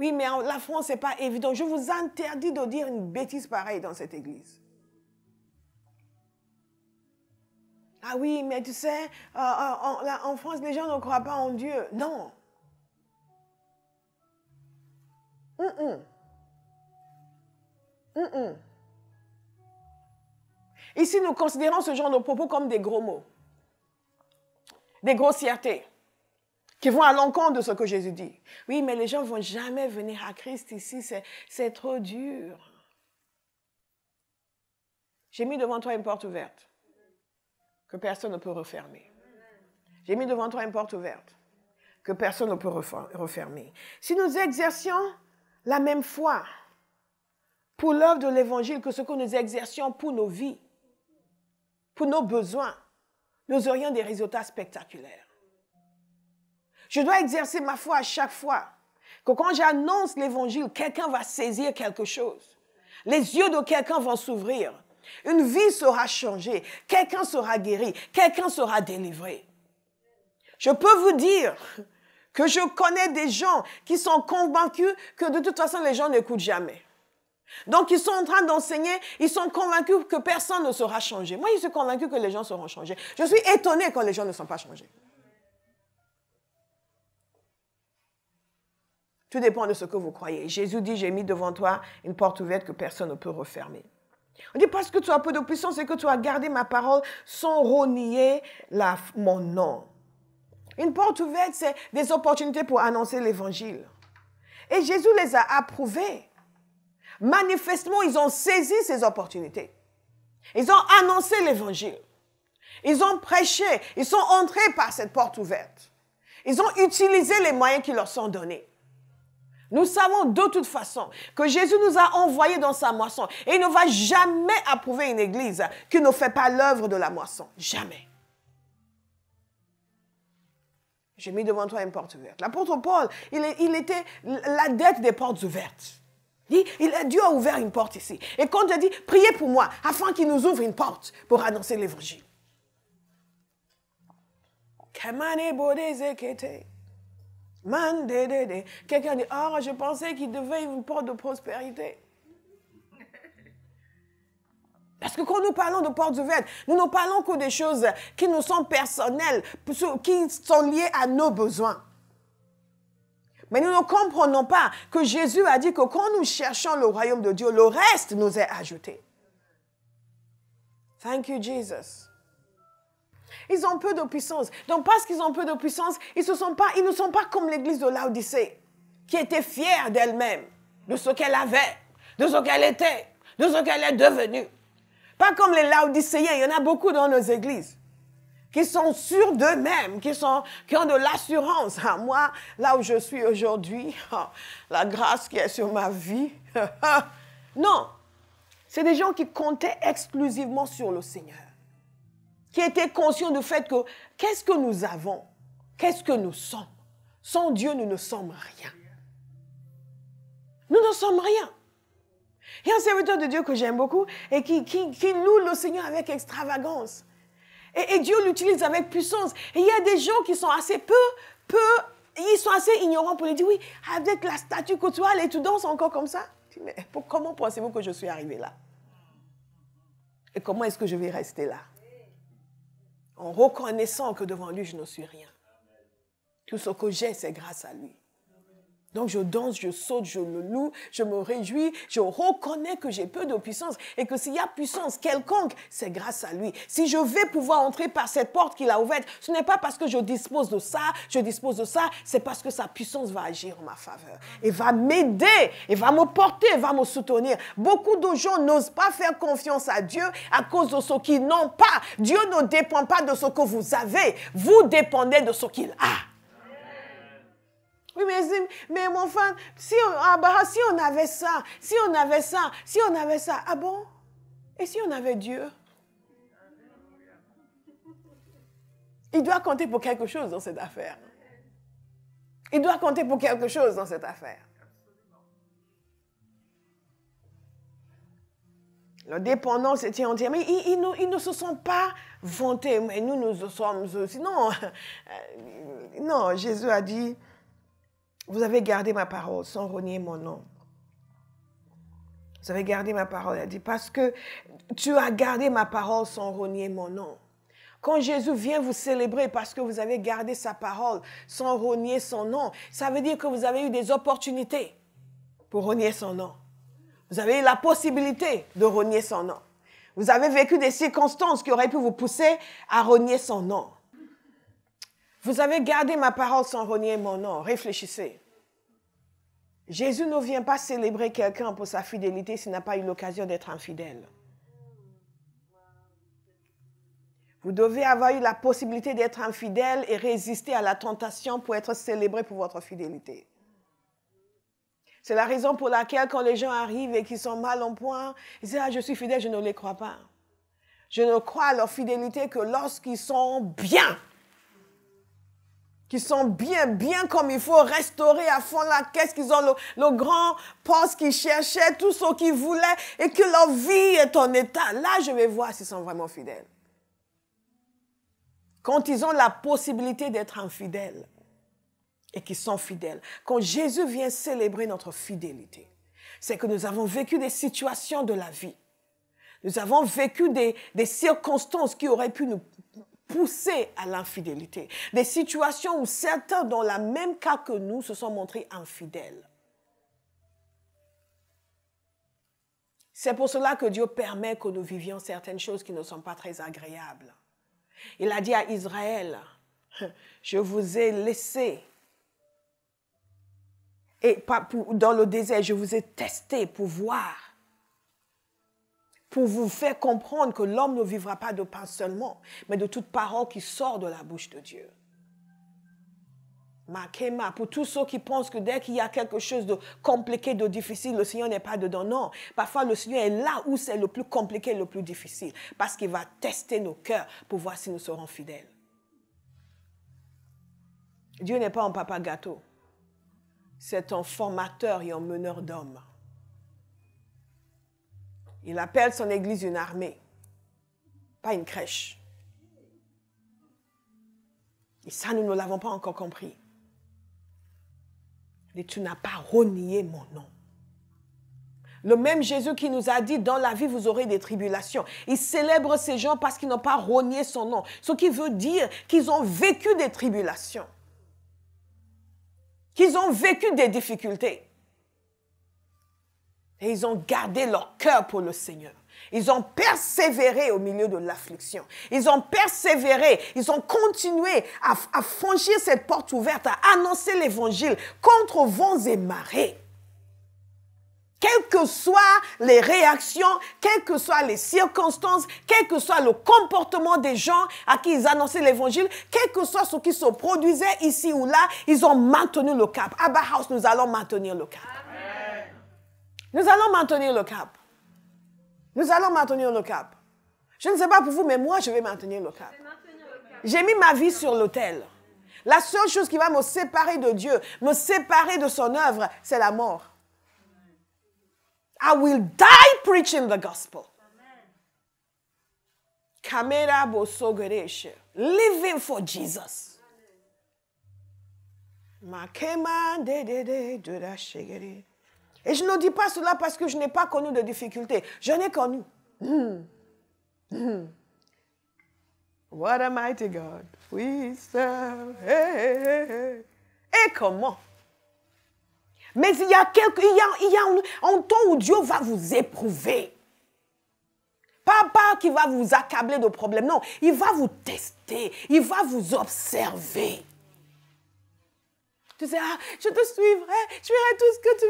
Oui, mais la France, ce n'est pas évident. Je vous interdis de dire une bêtise pareille dans cette église. Ah oui, mais tu sais, en France, les gens ne croient pas en Dieu. Non. Ici, nous considérons ce genre de propos comme des gros mots, des grossièretés, qui vont à l'encontre de ce que Jésus dit. Oui, mais les gens ne vont jamais venir à Christ ici, c'est trop dur. J'ai mis devant toi une porte ouverte que personne ne peut refermer. J'ai mis devant toi une porte ouverte que personne ne peut refermer. Si nous exercions la même foi pour l'œuvre de l'Évangile que ce que nous exercions pour nos vies, pour nos besoins, nous aurions des résultats spectaculaires. Je dois exercer ma foi à chaque fois que quand j'annonce l'Évangile, quelqu'un va saisir quelque chose. Les yeux de quelqu'un vont s'ouvrir. Une vie sera changée. Quelqu'un sera guéri. Quelqu'un sera délivré. Je peux vous dire que je connais des gens qui sont convaincus que de toute façon, les gens n'écoutent jamais. Donc, ils sont en train d'enseigner, ils sont convaincus que personne ne sera changé. Moi, je suis convaincu que les gens seront changés. Je suis étonnée quand les gens ne sont pas changés. Tout dépend de ce que vous croyez. Jésus dit, j'ai mis devant toi une porte ouverte que personne ne peut refermer. On dit, parce que tu as peu de puissance et que tu as gardé ma parole sans renier mon nom. Une porte ouverte, c'est des opportunités pour annoncer l'Évangile. Et Jésus les a approuvées. Manifestement, ils ont saisi ces opportunités. Ils ont annoncé l'Évangile. Ils ont prêché. Ils sont entrés par cette porte ouverte. Ils ont utilisé les moyens qui leur sont donnés. Nous savons de toute façon que Jésus nous a envoyés dans sa moisson. Et il ne va jamais approuver une église qui ne fait pas l'œuvre de la moisson. Jamais. J'ai mis devant toi une porte ouverte. L'apôtre Paul, il était l'adepte des portes ouvertes. Dieu a ouvert une porte ici. Et quand il a dit, priez pour moi, afin qu'il nous ouvre une porte pour annoncer l'évangile. Quelqu'un dit, oh, je pensais qu'il devait une porte de prospérité. Parce que quand nous parlons de portes ouvertes, nous ne parlons que des choses qui nous sont personnelles, qui sont liées à nos besoins. Mais nous ne comprenons pas que Jésus a dit que quand nous cherchons le royaume de Dieu, le reste nous est ajouté. Thank you, Jesus. Ils ont peu de puissance. Donc, parce qu'ils ont peu de puissance, ils ne sont pas comme l'église de Laodicée, qui était fière d'elle-même, de ce qu'elle avait, de ce qu'elle était, de ce qu'elle est devenue. Pas comme les Laodicéens, il y en a beaucoup dans nos églises, qui sont sûrs d'eux-mêmes, qui ont de l'assurance. Ah, moi, là où je suis aujourd'hui, la grâce qui est sur ma vie. Non, c'est des gens qui comptaient exclusivement sur le Seigneur, qui étaient conscients du fait que qu'est-ce que nous avons, qu'est-ce que nous sommes. Sans Dieu, nous ne sommes rien. Nous ne sommes rien. Il y a un serviteur de Dieu que j'aime beaucoup et qui loue le Seigneur avec extravagance. Et Dieu l'utilise avec puissance. Et il y a des gens qui sont assez ils sont assez ignorants pour lui dire, oui, avec la statue que tu as, et tu danses encore comme ça. Mais comment pensez-vous que je suis arrivé là? Et comment est-ce que je vais rester là? En reconnaissant que devant lui, je ne suis rien. Tout ce que j'ai, c'est grâce à lui. Donc je danse, je saute, je le loue, je me réjouis, je reconnais que j'ai peu de puissance et que s'il y a puissance quelconque, c'est grâce à lui. Si je vais pouvoir entrer par cette porte qu'il a ouverte, ce n'est pas parce que je dispose de ça, c'est parce que sa puissance va agir en ma faveur et va m'aider, et va me porter, et va me soutenir. Beaucoup de gens n'osent pas faire confiance à Dieu à cause de ce qu'ils n'ont pas. Dieu ne dépend pas de ce que vous avez, vous dépendez de ce qu'il a. Oui, mais mon frère, si on avait ça, ah bon? Et si on avait Dieu? Il doit compter pour quelque chose dans cette affaire. Il doit compter pour quelque chose dans cette affaire. La dépendance était entière. Mais ils ne se sont pas vantés. Mais nous sommes aussi. Non, Jésus a dit, vous avez gardé ma parole sans renier mon nom. Vous avez gardé ma parole. Il a dit, parce que tu as gardé ma parole sans renier mon nom. Quand Jésus vient vous célébrer parce que vous avez gardé sa parole sans renier son nom, ça veut dire que vous avez eu des opportunités pour renier son nom. Vous avez eu la possibilité de renier son nom. Vous avez vécu des circonstances qui auraient pu vous pousser à renier son nom. Vous avez gardé ma parole sans renier mon nom. Réfléchissez. Jésus ne vient pas célébrer quelqu'un pour sa fidélité s'il n'a pas eu l'occasion d'être infidèle. Vous devez avoir eu la possibilité d'être infidèle et résister à la tentation pour être célébré pour votre fidélité. C'est la raison pour laquelle quand les gens arrivent et qu'ils sont mal en point, ils disent « Ah, je suis fidèle, je ne les crois pas. » Je ne crois à leur fidélité que lorsqu'ils sont bien. Qu'ils sont bien comme il faut, restaurer à fond la caisse, qu'ils ont le grand poste qu'ils cherchaient, tout ce qu'ils voulaient, et que leur vie est en état. Là, je vais voir s'ils sont vraiment fidèles. Quand ils ont la possibilité d'être infidèles et qu'ils sont fidèles, quand Jésus vient célébrer notre fidélité, c'est que nous avons vécu des situations de la vie. Nous avons vécu des circonstances qui auraient pu nous pousser à l'infidélité. Des situations où certains, dans le même cas que nous, se sont montrés infidèles. C'est pour cela que Dieu permet que nous vivions certaines choses qui ne sont pas très agréables. Il a dit à Israël, je vous ai laissé et dans le désert, je vous ai testé pour voir, pour vous faire comprendre que l'homme ne vivra pas de pain seulement, mais de toute parole qui sort de la bouche de Dieu. Makema, pour tous ceux qui pensent que dès qu'il y a quelque chose de compliqué, de difficile, le Seigneur n'est pas dedans. Non, parfois le Seigneur est là où c'est le plus compliqué, le plus difficile, parce qu'il va tester nos cœurs pour voir si nous serons fidèles. Dieu n'est pas un papa gâteau. C'est un formateur et un meneur d'hommes. Il appelle son église une armée, pas une crèche. Et ça, nous ne l'avons pas encore compris. Et tu n'as pas renié mon nom. Le même Jésus qui nous a dit, dans la vie, vous aurez des tribulations. Il célèbre ces gens parce qu'ils n'ont pas renié son nom. Ce qui veut dire qu'ils ont vécu des tribulations. Qu'ils ont vécu des difficultés. Et ils ont gardé leur cœur pour le Seigneur. Ils ont persévéré au milieu de l'affliction. Ils ont persévéré. Ils ont continué à franchir cette porte ouverte, à annoncer l'évangile contre vents et marées. Quelles que soient les réactions, quelles que soient les circonstances, quel que soit le comportement des gens à qui ils annonçaient l'évangile, quel que soit ce qui se produisait ici ou là, ils ont maintenu le cap. Abba House, nous allons maintenir le cap. Amen. Nous allons maintenir le cap. Nous allons maintenir le cap. Je ne sais pas pour vous, mais moi, je vais maintenir le cap. J'ai mis ma vie sur l'autel. La seule chose qui va me séparer de Dieu, me séparer de son œuvre, c'est la mort. I will die preaching the gospel. Kamera bosogereshe. Living for Jesus. Makema de la shegeri. Et je ne dis pas cela parce que je n'ai pas connu de difficultés. J'en ai connu. What a mighty God we serve. Hey, hey, hey. Et comment? Mais il y a un temps où Dieu va vous éprouver. Pas qui va vous accabler de problèmes. Non, il va vous tester. Il va vous observer. Tu sais, ah, je te suivrai, je ferai tout ce que tu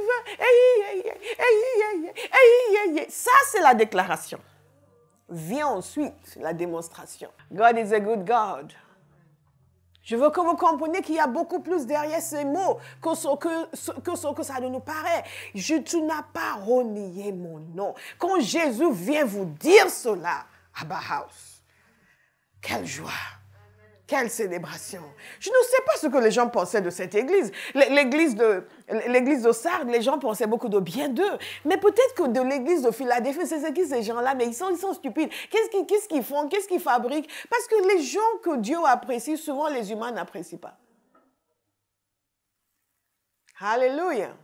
veux. Ça, c'est la déclaration. Vient ensuite la démonstration. God is a good God. Je veux que vous compreniez qu'il y a beaucoup plus derrière ces mots que ce que ça ne nous paraît. Tu n'as pas renié mon nom. Quand Jésus vient vous dire cela, Abba House, quelle joie, quelle célébration. Je ne sais pas ce que les gens pensaient de cette église. L'église de Sardes, les gens pensaient beaucoup de bien d'eux. Mais peut-être que de l'église de Philadelphie, c'est qui ces gens-là? Mais ils sont stupides. Qu'est-ce qu'ils font? Qu'est-ce qu'ils fabriquent? Parce que les gens que Dieu apprécie, souvent les humains n'apprécient pas. Alléluia.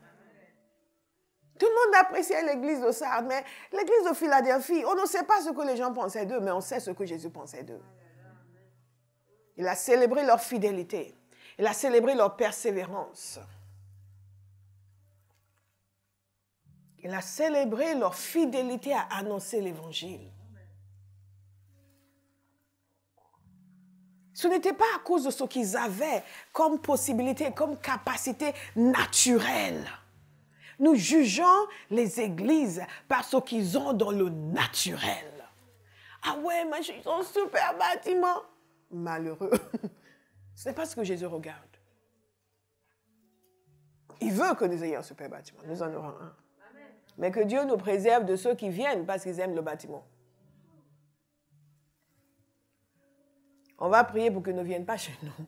Tout le monde appréciait l'église de Sardes, mais l'église de Philadelphie, on ne sait pas ce que les gens pensaient d'eux, mais on sait ce que Jésus pensait d'eux. Il a célébré leur fidélité. Il a célébré leur persévérance. Il a célébré leur fidélité à annoncer l'évangile. Ce n'était pas à cause de ce qu'ils avaient comme possibilité, comme capacité naturelle. Nous jugeons les églises par ce qu'ils ont dans le naturel. Ah ouais, mais ils ont un super bâtiment. Malheureux. Ce n'est pas ce que Jésus regarde. Il veut que nous ayons un super bâtiment. Nous en aurons un. Mais que Dieu nous préserve de ceux qui viennent parce qu'ils aiment le bâtiment. On va prier pour qu'ils ne viennent pas chez nous.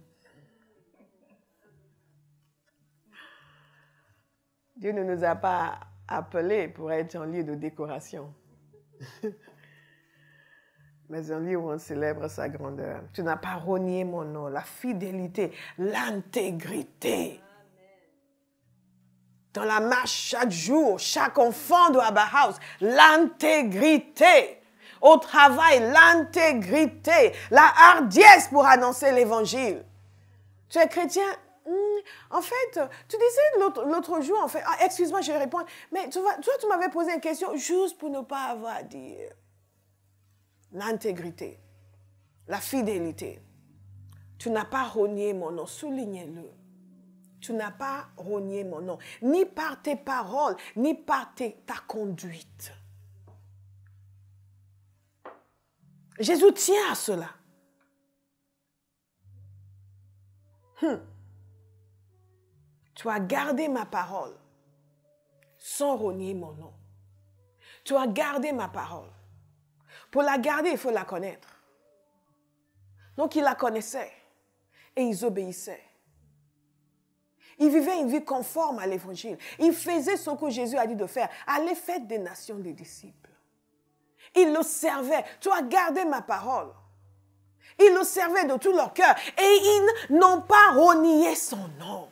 Dieu ne nous a pas appelés pour être un lieu de décoration. Mais un lieu où on célèbre sa grandeur. Tu n'as pas renié mon nom, la fidélité, l'intégrité. Dans la marche chaque jour, chaque enfant de Abba House, l'intégrité. Au travail, l'intégrité, la hardiesse pour annoncer l'évangile. Tu es chrétien? En fait, tu disais l'autre jour, en fait, excuse-moi, je vais répondre, mais toi, tu m'avais posé une question juste pour ne pas avoir à dire. L'intégrité, la fidélité. Tu n'as pas renié mon nom, soulignez-le. Tu n'as pas renié mon nom, ni par tes paroles, ni par ta conduite. Jésus tient à cela. Tu as gardé ma parole sans renier mon nom. Tu as gardé ma parole. Pour la garder, il faut la connaître. Donc, ils la connaissaient et ils obéissaient. Ils vivaient une vie conforme à l'évangile. Ils faisaient ce que Jésus a dit de faire. Allez, faites des nations des disciples. Ils le servaient. Tu as gardé ma parole. Ils le servaient de tout leur cœur et ils n'ont pas renié son nom.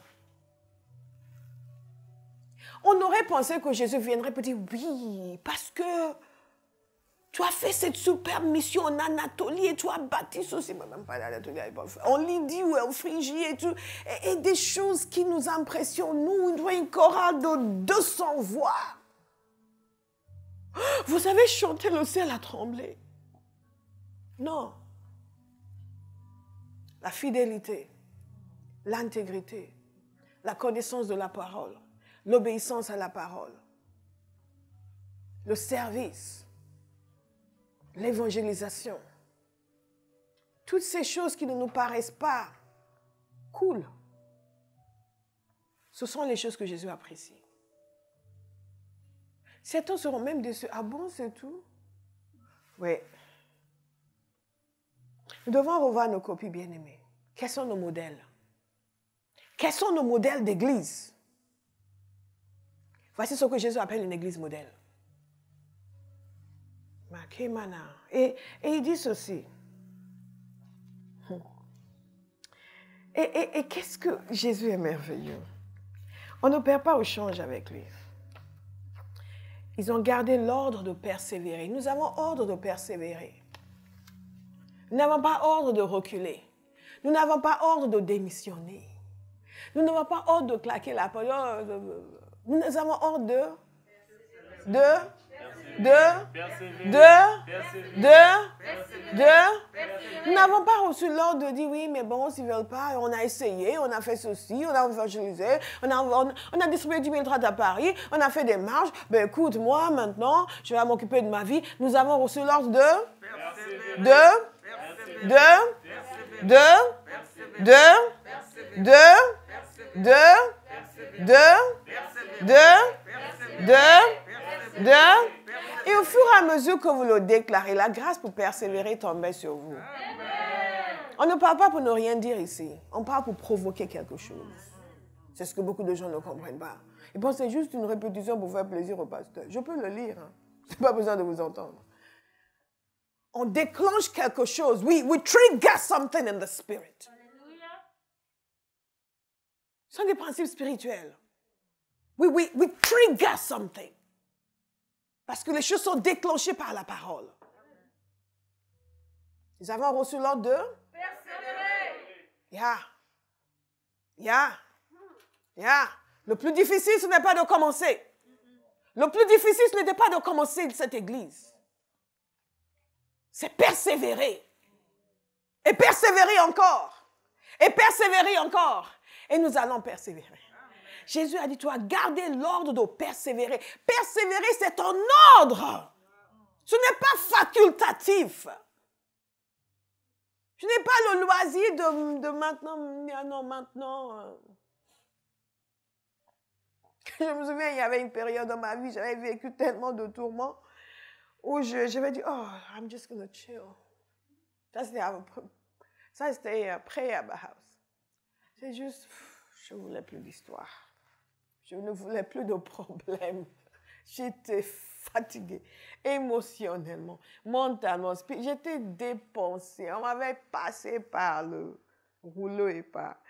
On aurait pensé que Jésus viendrait pour dire oui, parce que tu as fait cette superbe mission en Anatolie et tu as bâti ceci, même pas l'Anatolie, en Lydie ou en Phrygie et tout, et des choses qui nous impressionnent. Nous, on doit une chorale de 200 voix. Vous avez chanté, le ciel a tremblé. Non. La fidélité, l'intégrité, la connaissance de la parole, l'obéissance à la parole, le service, l'évangélisation. Toutes ces choses qui ne nous paraissent pas cool, ce sont les choses que Jésus apprécie. Certains seront même déçus. Ah bon, c'est tout? Oui. Nous devons revoir nos copies bien-aimées. Quels sont nos modèles? Quels sont nos modèles d'église? Voici ce que Jésus appelle une église modèle. Et il dit ceci. Et qu'est-ce que Jésus est merveilleux. On ne perd pas au change avec lui. Ils ont gardé l'ordre de persévérer. Nous avons ordre de persévérer. Nous n'avons pas ordre de reculer. Nous n'avons pas ordre de démissionner. Nous n'avons pas ordre de claquer la porte. Nous avons ordre Nous n'avons pas reçu l'ordre de dire oui, mais bon, s'ils ne veulent pas, on a essayé, on a fait ceci, on a évangélisé, on a distribué 10 000 tracts à Paris, on a fait des marches. Ben écoute, moi, maintenant, je vais m'occuper de ma vie. Nous avons reçu l'ordre Et au fur et à mesure que vous le déclarez, la grâce pour persévérer tombe sur vous. On ne parle pas pour ne rien dire ici. On parle pour provoquer quelque chose. C'est ce que beaucoup de gens ne comprennent pas. Ils pensent que c'est juste une répétition pour faire plaisir au pasteur. Je peux le lire. Hein. Je n'ai pas besoin de vous entendre. On déclenche quelque chose. We trigger something in the spirit. Ce sont des principes spirituels. We trigger something. Parce que les choses sont déclenchées par la parole. Nous avons reçu l'ordre de persévérer. Le plus difficile, ce n'est pas de commencer. Le plus difficile, ce n'était pas de commencer cette église. C'est persévérer. Et persévérer encore. Et persévérer encore. Et nous allons persévérer. Jésus a dit, tu as gardé l'ordre de persévérer. Persévérer, c'est ton ordre. Ce n'est pas facultatif. Je n'ai pas le loisir de maintenant. Je me souviens, il y avait une période dans ma vie, j'avais vécu tellement de tourments où j'avais dit, oh, I'm just going to chill. Ça, c'était après à ma house. C'est juste, je ne voulais plus d'histoire. Je ne voulais plus de problèmes. J'étais fatiguée, émotionnellement, mentalement. J'étais dépensée. On m'avait passé par le rouleau et par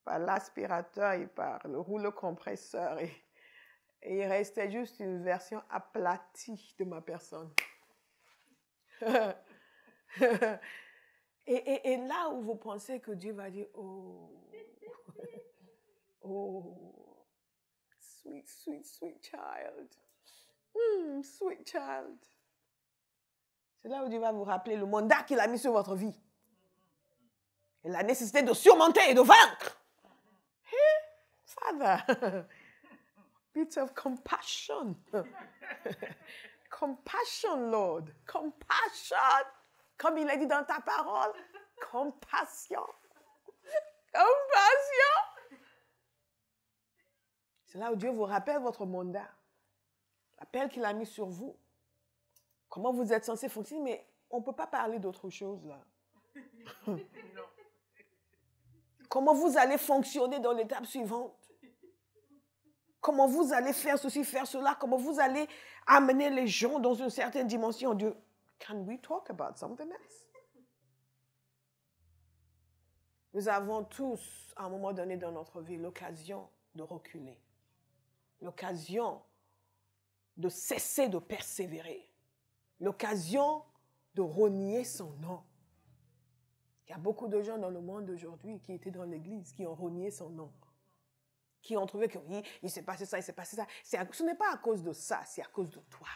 l'aspirateur et par le rouleau compresseur. Et il restait juste une version aplatie de ma personne. et là où vous pensez que Dieu va dire, oh, sweet child. Sweet child. C'est là où Dieu va vous rappeler le mandat qu'il a mis sur votre vie. Et la nécessité de surmonter et de vaincre. Father, bit of compassion. Compassion, Lord. Compassion. Comme il a dit dans ta parole. Compassion. Compassion. C'est là où Dieu vous rappelle votre mandat. L'appel qu'il a mis sur vous. Comment vous êtes censé fonctionner, mais on ne peut pas parler d'autre chose là. Comment vous allez fonctionner dans l'étape suivante. Comment vous allez faire ceci, faire cela. Comment vous allez amener les gens dans une certaine dimension. Dieu, can we talk about something else? Nous avons tous, à un moment donné dans notre vie, l'occasion de reculer. L'occasion de cesser de persévérer. L'occasion de renier son nom. Il y a beaucoup de gens dans le monde d'aujourd'hui qui étaient dans l'église, qui ont renié son nom. Qui ont trouvé que oui, il s'est passé ça, il s'est passé ça. Ce n'est pas à cause de ça, c'est à cause de toi.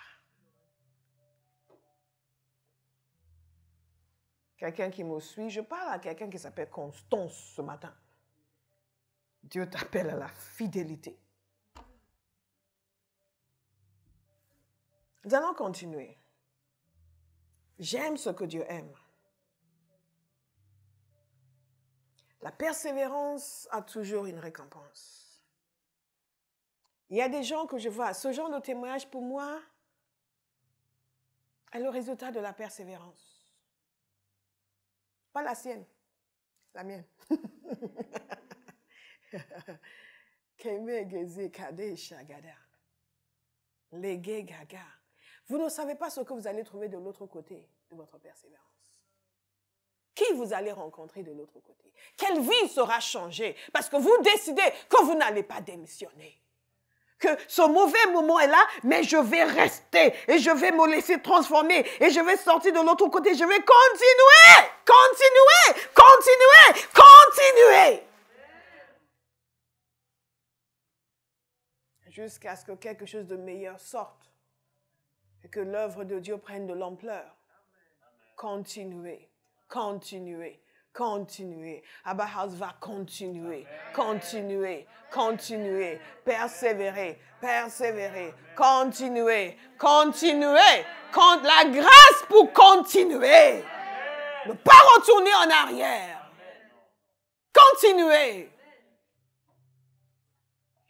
Quelqu'un qui me suit, je parle à quelqu'un qui s'appelle Constance ce matin. Dieu t'appelle à la fidélité. Nous allons continuer. J'aime ce que Dieu aime. La persévérance a toujours une récompense. Il y a des gens que je vois, ce genre de témoignage pour moi est le résultat de la persévérance. Pas la sienne, la mienne. Vous ne savez pas ce que vous allez trouver de l'autre côté de votre persévérance. Qui vous allez rencontrer de l'autre côté? Quelle vie sera changée? Parce que vous décidez que vous n'allez pas démissionner. Que ce mauvais moment est là, mais je vais rester et je vais me laisser transformer et je vais sortir de l'autre côté. Je vais continuer, continuer, continuer, continuer. Jusqu'à ce que quelque chose de meilleur sorte et que l'œuvre de Dieu prenne de l'ampleur. Continuez, continuez, continuez. Abba House va continuer, continuer, continuer, persévérer, persévérer, continuer, continuer. La grâce pour continuer. Ne pas retourner en arrière. Continuez.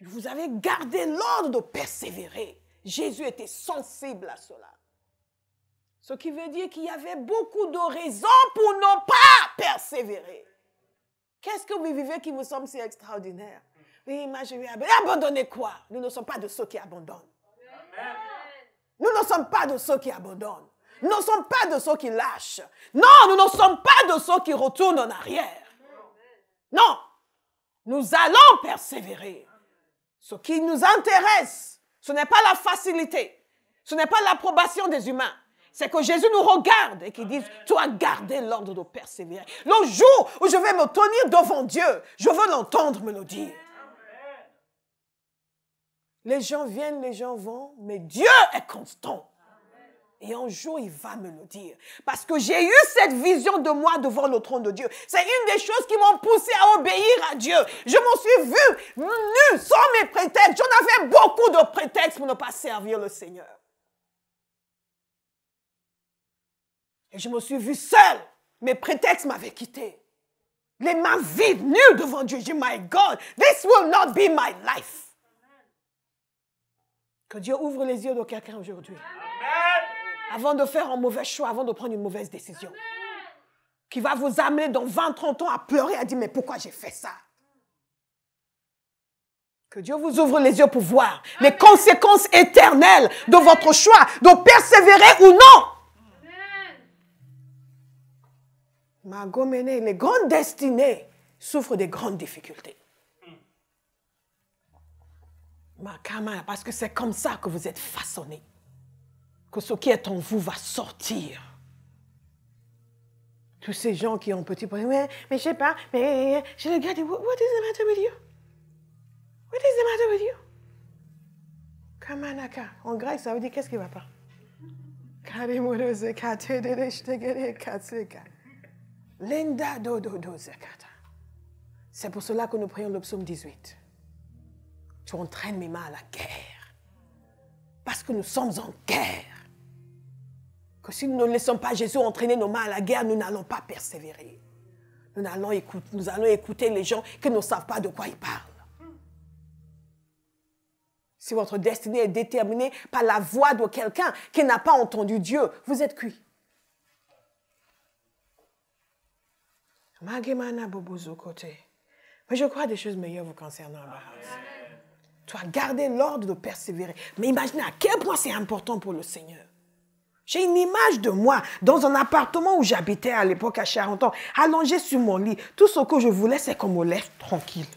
Vous avez gardé l'ordre de persévérer. Jésus était sensible à cela. Ce qui veut dire qu'il y avait beaucoup de raisons pour ne pas persévérer. Qu'est-ce que vous vivez qui vous semble si extraordinaire? Oui, moi je vais abandonner quoi? Nous ne sommes pas de ceux qui abandonnent. Amen. Nous ne sommes pas de ceux qui abandonnent. Nous ne sommes pas de ceux qui lâchent. Non, nous ne sommes pas de ceux qui retournent en arrière. Non, nous allons persévérer. Ce qui nous intéresse, ce n'est pas la facilité, ce n'est pas l'approbation des humains. C'est que Jésus nous regarde et qu'il dit, tu as gardé l'ordre de persévérer. Le jour où je vais me tenir devant Dieu, je veux l'entendre me le dire. Les gens viennent, les gens vont, mais Dieu est constant. Et un jour, il va me le dire. Parce que j'ai eu cette vision de moi devant le trône de Dieu. C'est une des choses qui m'ont poussé à obéir à Dieu. Je m'en suis vue nue, sans mes prétextes. J'en avais beaucoup de prétextes pour ne pas servir le Seigneur. Et je me suis vue seule. Mes prétextes m'avaient quitté. Les mains vides, nues devant Dieu. J'ai dit, my God, this will not be my life. Que Dieu ouvre les yeux de quelqu'un aujourd'hui. Avant de faire un mauvais choix, avant de prendre une mauvaise décision. Qui va vous amener dans 20, 30 ans à pleurer, à dire, mais pourquoi j'ai fait ça? Que Dieu vous ouvre les yeux pour voir les conséquences éternelles de votre choix, de persévérer ou non. Magomene, les grandes destinées souffrent des grandes difficultés. Parce que c'est comme ça que vous êtes façonnés. Que ce qui est en vous va sortir. Tous ces gens qui ont petit problème, mais je sais pas, mais je regarde, what is the matter with you? What is the matter with you? Kamanaka. En grec, ça veut dire qu'est-ce qui ne va pas? C'est pour cela que nous prions le psaume 18. Tu entraînes mes mains à la guerre. Parce que nous sommes en guerre. Que si nous ne laissons pas Jésus entraîner nos mains à la guerre, nous n'allons pas persévérer. Nous allons écouter les gens qui ne savent pas de quoi ils parlent. Si votre destinée est déterminée par la voix de quelqu'un qui n'a pas entendu Dieu, vous êtes cuit. Mais je crois des choses meilleures vous concernant. Tu as gardé l'ordre de persévérer. Mais imaginez à quel point c'est important pour le Seigneur. J'ai une image de moi dans un appartement où j'habitais à l'époque à Charenton, allongé sur mon lit. Tout ce que je voulais, c'est qu'on me lève tranquille.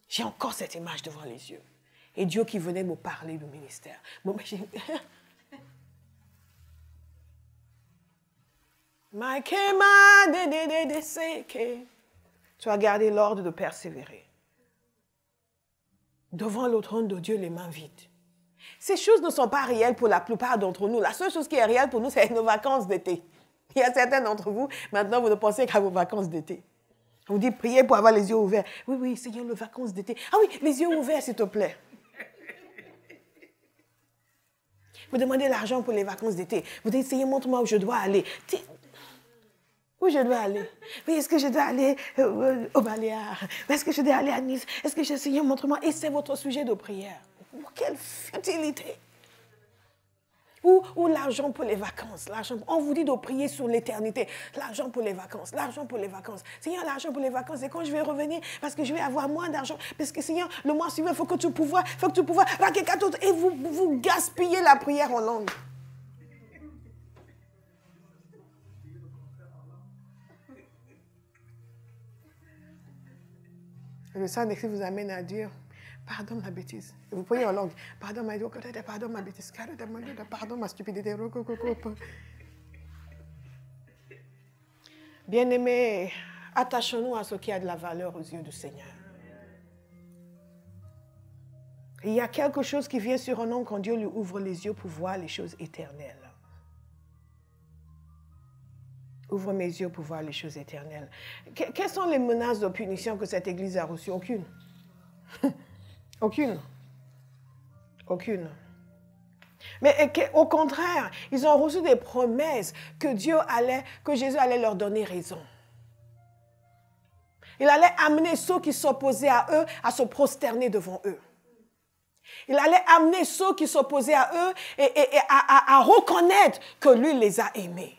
J'ai encore cette image devant les yeux. Et Dieu qui venait me parler du ministère. Tu as gardé l'ordre de persévérer. Devant le trône de Dieu, les mains vides. Ces choses ne sont pas réelles pour la plupart d'entre nous. La seule chose qui est réelle pour nous, c'est nos vacances d'été. Il y a certains d'entre vous, maintenant, vous ne pensez qu'à vos vacances d'été. On vous dit, priez pour avoir les yeux ouverts. Oui, oui, Seigneur, les vacances d'été. Ah oui, les yeux ouverts, s'il te plaît. Vous demandez l'argent pour les vacances d'été. Vous dites, Seigneur, montre-moi où je dois aller. Où je dois aller? Oui, est-ce que je dois aller au Baléares? Est-ce que je dois aller à Nice? Est-ce que Seigneur, montre-moi? Et c'est votre sujet de prière. Quelle futilité! Ou l'argent pour les vacances. On vous dit de prier sur l'éternité. L'argent pour les vacances. L'argent pour les vacances. Seigneur, l'argent pour les vacances. Et quand je vais revenir, parce que je vais avoir moins d'argent. Parce que Seigneur, le mois suivant, il faut que tu pouvoies. Et vous gaspillez la prière en langue. Le Saint-Esprit vous amène à dire, pardonne ma bêtise. Et vous priez en langue. Pardonne ma bêtise. Pardonne ma stupidité. Bien-aimés, attachons-nous à ce qui a de la valeur aux yeux du Seigneur. Il y a quelque chose qui vient sur un homme quand Dieu lui ouvre les yeux pour voir les choses éternelles. Ouvre mes yeux pour voir les choses éternelles. Quelles sont les menaces de punition que cette Église a reçues? Aucune. Aucune. Aucune. Mais au contraire, ils ont reçu des promesses que Jésus allait leur donner raison. Il allait amener ceux qui s'opposaient à eux à se prosterner devant eux. Il allait amener ceux qui s'opposaient à eux et à reconnaître que lui les a aimés.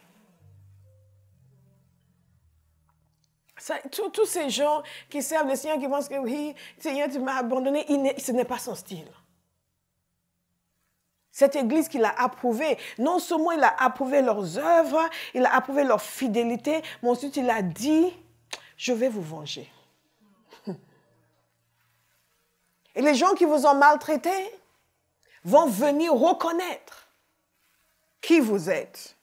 Tous ces gens qui servent le Seigneur, qui pensent que oui, Seigneur, tu m'as abandonné, ce n'est pas son style. Cette Église qu'il a approuvée, non seulement il a approuvé leurs œuvres, il a approuvé leur fidélité, mais ensuite il a dit, je vais vous venger. Et les gens qui vous ont maltraité vont venir reconnaître qui vous êtes.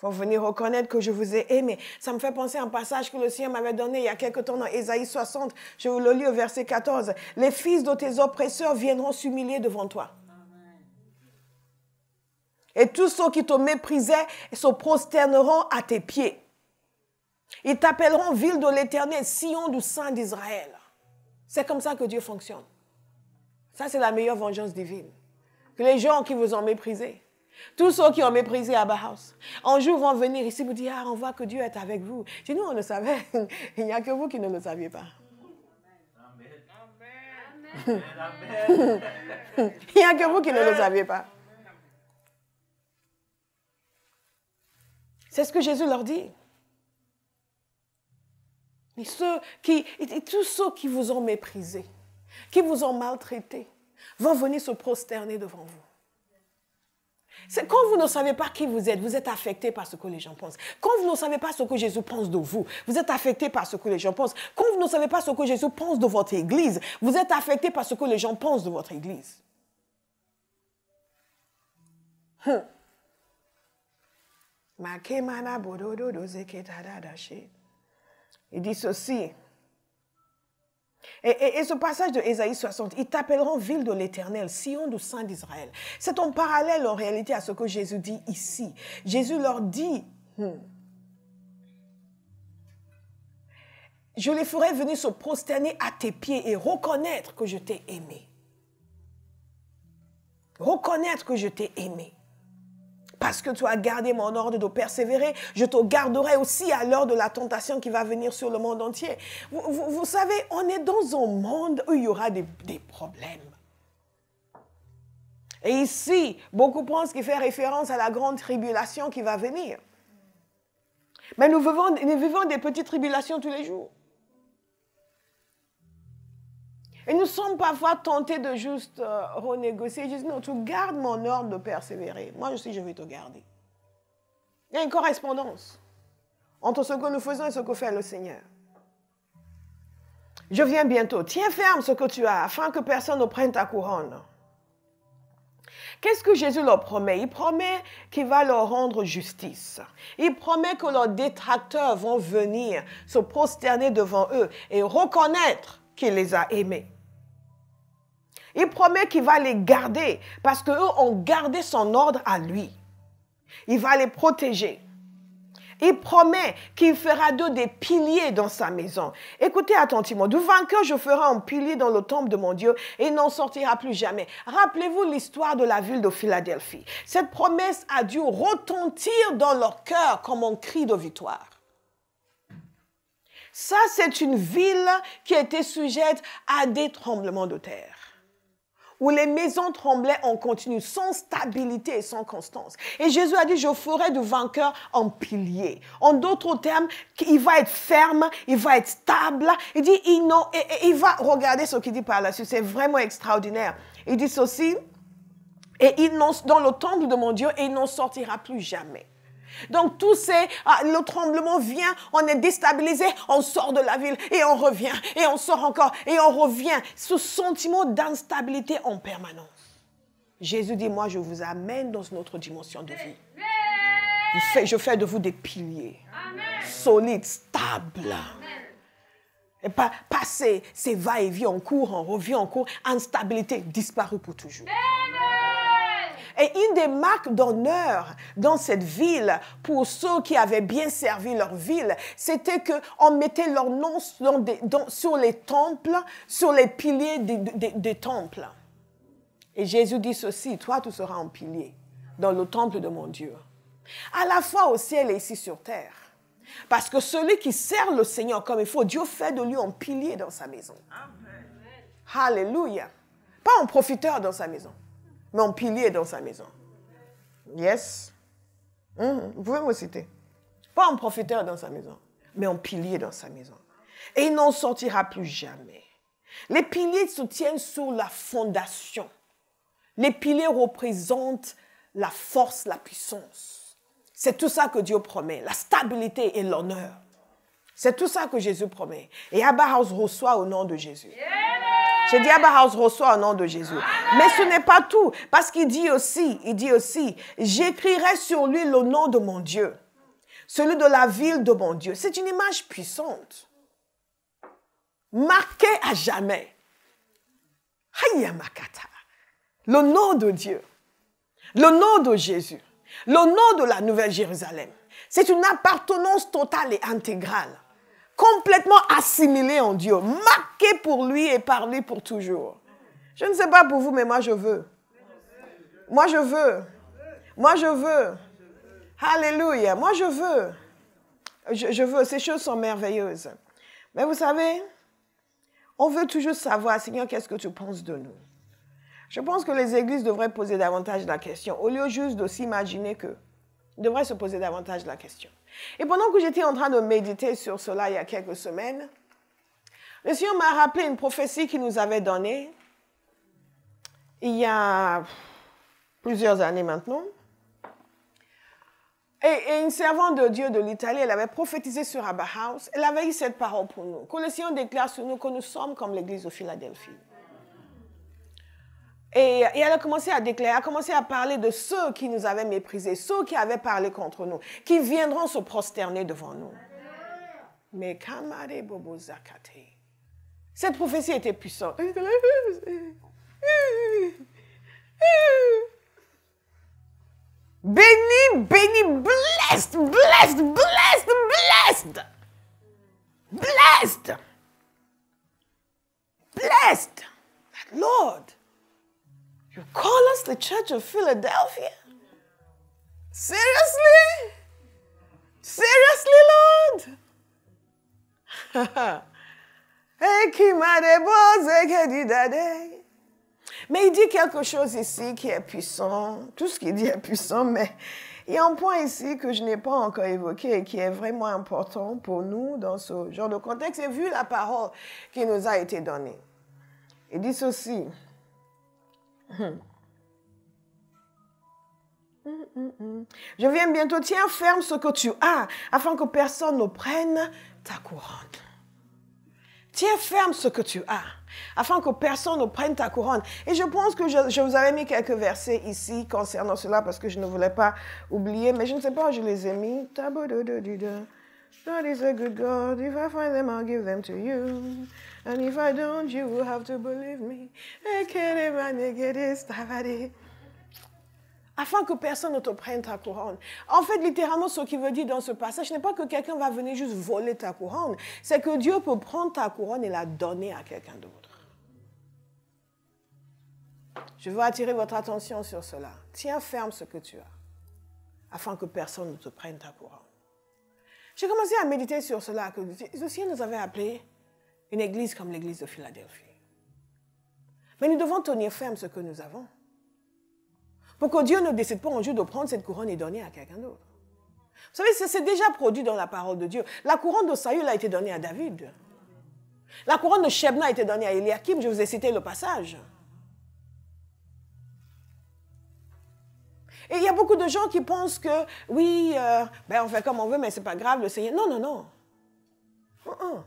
Vont venir reconnaître que je vous ai aimé. Ça me fait penser à un passage que le Seigneur m'avait donné il y a quelque temps dans Ésaïe 60. Je vous le lis au verset 14. Les fils de tes oppresseurs viendront s'humilier devant toi. Et tous ceux qui te méprisaient se prosterneront à tes pieds. Ils t'appelleront ville de l'Éternel, Sion du Saint d'Israël. C'est comme ça que Dieu fonctionne. Ça, c'est la meilleure vengeance divine. Que les gens qui vous ont méprisé, tous ceux qui ont méprisé Abba House, un jour vont venir ici vous dire, on voit que Dieu est avec vous. Si nous, on le savait, il n'y a que vous qui ne le saviez pas. Amen. Amen. Il n'y a que vous qui ne le saviez pas. C'est ce que Jésus leur dit. Et tous ceux qui vous ont méprisé, qui vous ont maltraité, vont venir se prosterner devant vous. C'est quand vous ne savez pas qui vous êtes affecté par ce que les gens pensent. Quand vous ne savez pas ce que Jésus pense de vous, vous êtes affecté par ce que les gens pensent. Quand vous ne savez pas ce que Jésus pense de votre Église, vous êtes affecté par ce que les gens pensent de votre Église. Il dit ceci. Et ce passage de Ésaïe 60, ils t'appelleront ville de l'Éternel, Sion du Saint d'Israël. C'est en parallèle en réalité à ce que Jésus dit ici. Jésus leur dit, je les ferai venir se prosterner à tes pieds et reconnaître que je t'ai aimé. Reconnaître que je t'ai aimé. Parce que tu as gardé mon ordre de persévérer, je te garderai aussi à l'heure de la tentation qui va venir sur le monde entier. Vous savez, on est dans un monde où il y aura des problèmes. Et ici, beaucoup pensent qu'il fait référence à la grande tribulation qui va venir. Mais nous vivons des petites tribulations tous les jours. Et nous sommes parfois tentés de juste renégocier. Je dis, non, tu gardes mon ordre de persévérer. Moi aussi, je vais te garder. Il y a une correspondance entre ce que nous faisons et ce que fait le Seigneur. Je viens bientôt. Tiens ferme ce que tu as, afin que personne ne prenne ta couronne. Qu'est-ce que Jésus leur promet? Il promet qu'il va leur rendre justice. Il promet que leurs détracteurs vont venir se prosterner devant eux et reconnaître qu'il les a aimés. Il promet qu'il va les garder parce qu'eux ont gardé son ordre à lui. Il va les protéger. Il promet qu'il fera d'eux des piliers dans sa maison. Écoutez attentivement. Du vainqueur, je ferai un pilier dans le temple de mon Dieu et il n'en sortira plus jamais. Rappelez-vous l'histoire de la ville de Philadelphie. Cette promesse a dû retentir dans leur cœur comme un cri de victoire. Ça, c'est une ville qui était sujette à des tremblements de terre, où les maisons tremblaient en continu, sans stabilité et sans constance. Et Jésus a dit, je ferai du vainqueur un pilier. En d'autres termes, il va être ferme, il va être stable. Il dit, il va regarder ce qu'il dit par la suite, c'est vraiment extraordinaire. Il dit ceci, et dans le temple de mon Dieu, et il n'en sortira plus jamais. Donc, le tremblement vient, on est déstabilisé, on sort de la ville et on revient, et on sort encore, et on revient. Ce sentiment d'instabilité en permanence. Jésus dit, moi, je vous amène dans une autre dimension de vie. Je fais de vous des piliers solides, stables. Et pas passer, c'est va-et-vient, on court, on revient, on court, instabilité, disparue pour toujours. Et une des marques d'honneur dans cette ville, pour ceux qui avaient bien servi leur ville, c'était qu'on mettait leur nom sur les temples, sur les piliers des temples. Et Jésus dit ceci, toi tu seras un pilier dans le temple de mon Dieu. À la fois au ciel et ici sur terre. Parce que celui qui sert le Seigneur comme il faut, Dieu fait de lui un pilier dans sa maison. Amen. Alléluia. Pas un profiteur dans sa maison, mais un pilier dans sa maison. Yes. Vous pouvez me citer. Pas un profiteur dans sa maison, mais un pilier dans sa maison. Et il n'en sortira plus jamais. Les piliers se tiennent sur la fondation. Les piliers représentent la force, la puissance. C'est tout ça que Dieu promet, la stabilité et l'honneur. C'est tout ça que Jésus promet. Et Abba House reçoit au nom de Jésus. J'ai dit Abba House reçoit au nom de Jésus. Mais ce n'est pas tout, parce qu'il dit aussi, j'écrirai sur lui le nom de mon Dieu, celui de la ville de mon Dieu. C'est une image puissante, marquée à jamais. Le nom de Dieu, le nom de Jésus. Le nom de la Nouvelle Jérusalem, c'est une appartenance totale et intégrale, complètement assimilée en Dieu, marquée pour lui et par lui pour toujours. Je ne sais pas pour vous, mais moi je veux. Moi je veux. Moi je veux. Alléluia. Moi je veux. Je veux. Ces choses sont merveilleuses. Mais vous savez, on veut toujours savoir, Seigneur, qu'est-ce que tu penses de nous? Je pense que les églises devraient poser davantage la question, au lieu juste de s'imaginer que, ils devraient se poser davantage la question. Et pendant que j'étais en train de méditer sur cela il y a quelques semaines, le Seigneur m'a rappelé une prophétie qu'il nous avait donnée il y a plusieurs années maintenant. Et une servante de Dieu de l'Italie, elle avait prophétisé sur Abba House. Elle avait eu cette parole pour nous, que le Seigneur déclare sur nous que nous sommes comme l'église de Philadelphie. Et elle a commencé à déclarer, a commencé à parler de ceux qui nous avaient méprisés, ceux qui avaient parlé contre nous, qui viendront se prosterner devant nous. Mais Kamare Bobo Zakate. Cette prophétie était puissante. Béni, béni, blessed, blessed, blessed, blessed. Blessed. Blessed. Lord. You call us the Church of Philadelphia? Seriously? Seriously, Lord? Mais il dit quelque chose ici qui est puissant. Tout ce qu'il dit est puissant, mais il y a un point ici que je n'ai pas encore évoqué et qui est vraiment important pour nous dans ce genre de contexte et vu la parole qui nous a été donnée. Il dit ceci. Je viens bientôt, tiens ferme ce que tu as, afin que personne ne prenne ta couronne. Tiens ferme ce que tu as, afin que personne ne prenne ta couronne. Et je pense que je vous avais mis quelques versets ici concernant cela, parce que je ne voulais pas oublier, mais je ne sais pas où je les ai mis. God is a good God. If I find them, I'll give them to you. And if I don't, you will have to believe me. Afin que personne ne te prenne ta couronne. En fait, littéralement, ce qu'il veut dire dans ce passage, n'est pas que quelqu'un va venir juste voler ta couronne. C'est que Dieu peut prendre ta couronne et la donner à quelqu'un d'autre. Je veux attirer votre attention sur cela. Tiens ferme ce que tu as, afin que personne ne te prenne ta couronne. J'ai commencé à méditer sur cela, que le Seigneur nous avait appelé une église comme l'église de Philadelphie. Mais nous devons tenir ferme ce que nous avons. Pour que Dieu ne décide pas un jour de prendre cette couronne et donner à quelqu'un d'autre. Vous savez, c'est déjà produit dans la parole de Dieu. La couronne de Saül a été donnée à David. La couronne de Shebna a été donnée à Eliakim, je vous ai cité le passage. Et il y a beaucoup de gens qui pensent que, oui, on fait comme on veut, mais ce n'est pas grave, le Seigneur. Non, non, non.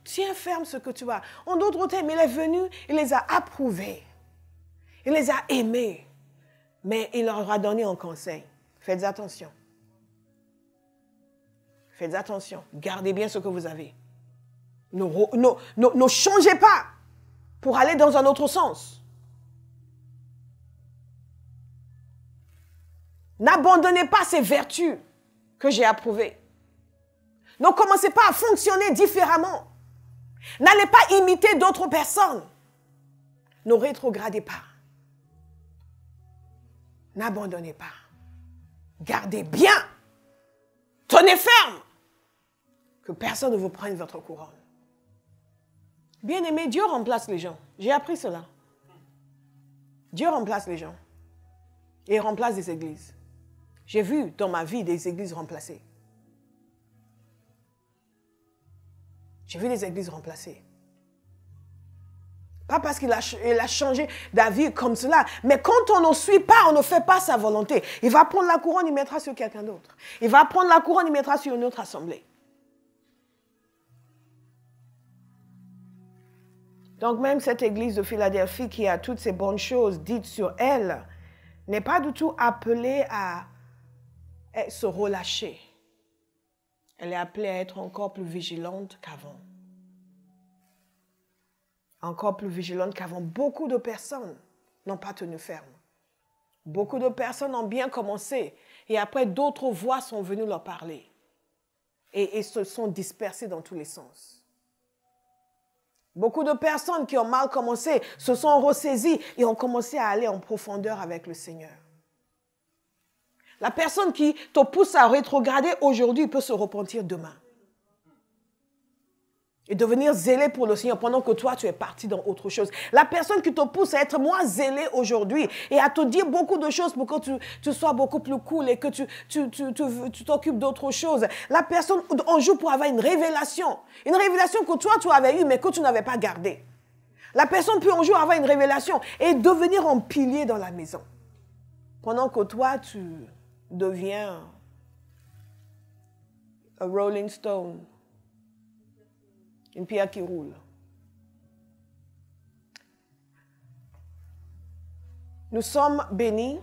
Tiens ferme ce que tu as. En d'autres termes, il est venu, il les a approuvés. Il les a aimés. Mais il leur a donné un conseil. Faites attention. Faites attention. Gardez bien ce que vous avez. Ne changez pas pour aller dans un autre sens. N'abandonnez pas ces vertus que j'ai approuvées. Ne commencez pas à fonctionner différemment. N'allez pas imiter d'autres personnes. Ne rétrogradez pas. N'abandonnez pas. Gardez bien. Tenez ferme. Que personne ne vous prenne votre couronne. Bien-aimé, Dieu remplace les gens. J'ai appris cela. Dieu remplace les gens. Et il remplace des églises. J'ai vu dans ma vie des églises remplacées. J'ai vu des églises remplacées. Pas parce qu'il a changé d'avis comme cela, mais quand on ne suit pas, on ne fait pas sa volonté. Il va prendre la couronne, il mettra sur quelqu'un d'autre. Il va prendre la couronne, il mettra sur une autre assemblée. Donc même cette église de Philadelphie qui a toutes ces bonnes choses dites sur elle, n'est pas du tout appelée à se relâcher. Elle est appelée à être encore plus vigilante qu'avant. Encore plus vigilante qu'avant. Beaucoup de personnes n'ont pas tenu ferme. Beaucoup de personnes ont bien commencé et après d'autres voix sont venues leur parler et se sont dispersées dans tous les sens. Beaucoup de personnes qui ont mal commencé se sont ressaisies et ont commencé à aller en profondeur avec le Seigneur. La personne qui te pousse à rétrograder aujourd'hui peut se repentir demain. Et devenir zélé pour le Seigneur pendant que toi, tu es parti dans autre chose. La personne qui te pousse à être moins zélé aujourd'hui et à te dire beaucoup de choses pour que tu sois beaucoup plus cool et que tu t'occupes d'autre chose. La personne, un jour pour avoir une révélation que toi, tu avais eue mais que tu n'avais pas gardée. La personne peut un jour avoir une révélation et devenir un pilier dans la maison. Pendant que toi, tu deviens un rolling stone. Une pierre qui roule. Nous sommes bénis.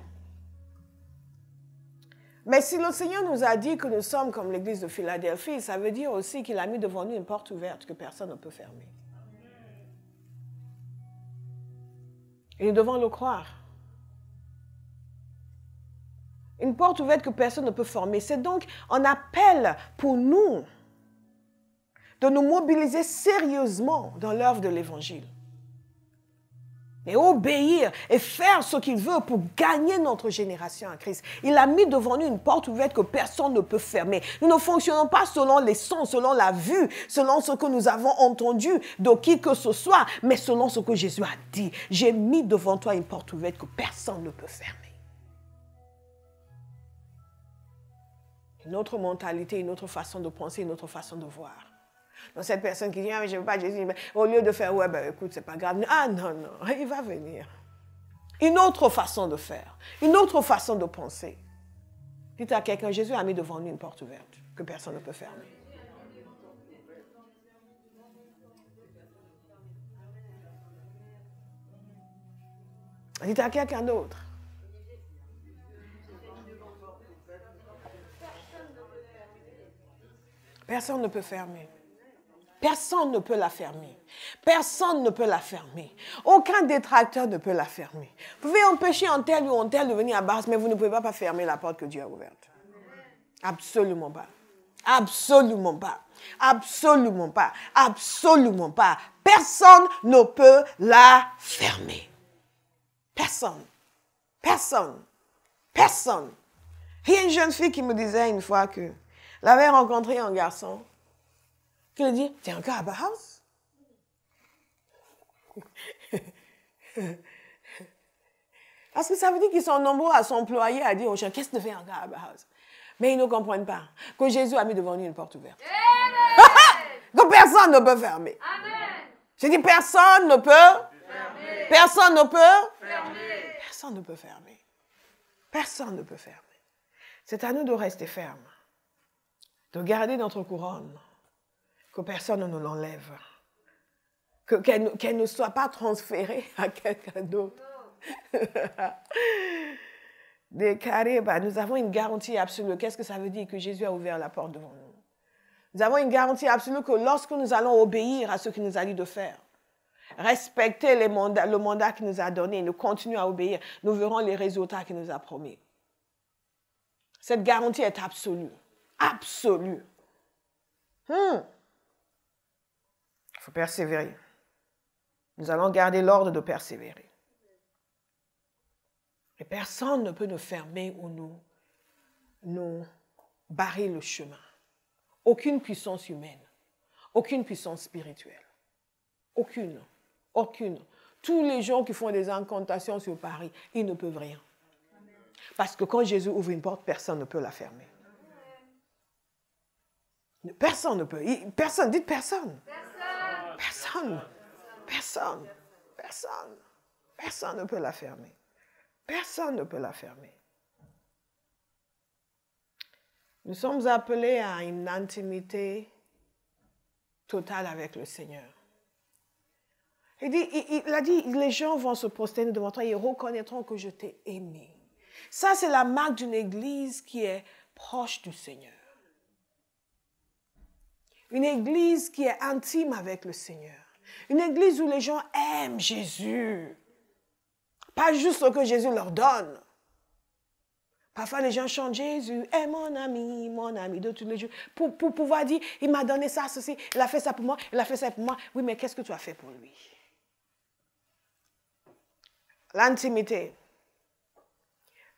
Mais si le Seigneur nous a dit que nous sommes comme l'église de Philadelphie, ça veut dire aussi qu'il a mis devant nous une porte ouverte que personne ne peut fermer. Et nous devons le croire. Une porte ouverte que personne ne peut fermer. C'est donc un appel pour nous de nous mobiliser sérieusement dans l'œuvre de l'Évangile. Et obéir et faire ce qu'il veut pour gagner notre génération à Christ. Il a mis devant nous une porte ouverte que personne ne peut fermer. Nous ne fonctionnons pas selon les sons, selon la vue, selon ce que nous avons entendu de qui que ce soit, mais selon ce que Jésus a dit. J'ai mis devant toi une porte ouverte que personne ne peut fermer. Une autre mentalité, une autre façon de penser, une autre façon de voir. Donc cette personne qui dit, ah, mais je ne veux pas Jésus, au lieu de faire, ouais, ben écoute, c'est pas grave. Ah non, non, il va venir. Une autre façon de faire, une autre façon de penser. Dites à quelqu'un, Jésus a mis devant nous une porte ouverte que personne ne peut fermer. Dites à quelqu'un d'autre. Personne ne peut fermer. Personne ne peut la fermer. Personne ne peut la fermer. Aucun détracteur ne peut la fermer. Vous pouvez empêcher un tel ou un tel de venir à Barres, mais vous ne pouvez pas fermer la porte que Dieu a ouverte. Absolument pas. Absolument pas. Absolument pas. Absolument pas. Personne ne peut la fermer. Personne. Personne. Personne. Il y a une jeune fille qui me disait une fois qu'elle avait rencontré un garçon qui lui dit, t'es encore à Barhouse? Parce que ça veut dire qu'ils sont nombreux à s'employer à dire aux gens, qu'est-ce que tu fais encore à Barhouse? Mais ils ne comprennent pas que Jésus a mis devant nous une porte ouverte. Que personne ne peut fermer. Amen. Je dis, personne ne peut fermer. Personne ne peut fermer. Personne ne peut fermer. Personne ne peut fermer. C'est à nous de rester fermes, de garder notre couronne, que personne ne nous l'enlève, qu'elle ne soit pas transférée à quelqu'un d'autre. Nous avons une garantie absolue. Qu'est-ce que ça veut dire? Que Jésus a ouvert la porte devant nous. Nous avons une garantie absolue que lorsque nous allons obéir à ce qu'il nous a dit de faire, respecter le mandat qu'il nous a donné, nous continuons à obéir, nous verrons les résultats qu'il nous a promis. Cette garantie est absolue. Absolue. Il faut persévérer. Nous allons garder l'ordre de persévérer. Et personne ne peut nous fermer ou nous barrer le chemin. Aucune puissance humaine, aucune puissance spirituelle. Aucune. Tous les gens qui font des incantations sur Paris, ils ne peuvent rien. Parce que quand Jésus ouvre une porte, personne ne peut la fermer. Personne ne peut. Personne, dites personne. Personne. Personne ne peut la fermer. Personne ne peut la fermer. Nous sommes appelés à une intimité totale avec le Seigneur. Il a dit, les gens vont se prosterner devant toi et ils reconnaîtront que je t'ai aimé. Ça, c'est la marque d'une église qui est proche du Seigneur. Une église qui est intime avec le Seigneur. Une église où les gens aiment Jésus. Pas juste ce que Jésus leur donne. Parfois, les gens chantent Jésus est mon ami de tous les jours. Pour pouvoir dire, il m'a donné ça, ceci, il a fait ça pour moi, il a fait ça pour moi. Oui, mais qu'est-ce que tu as fait pour lui? L'intimité.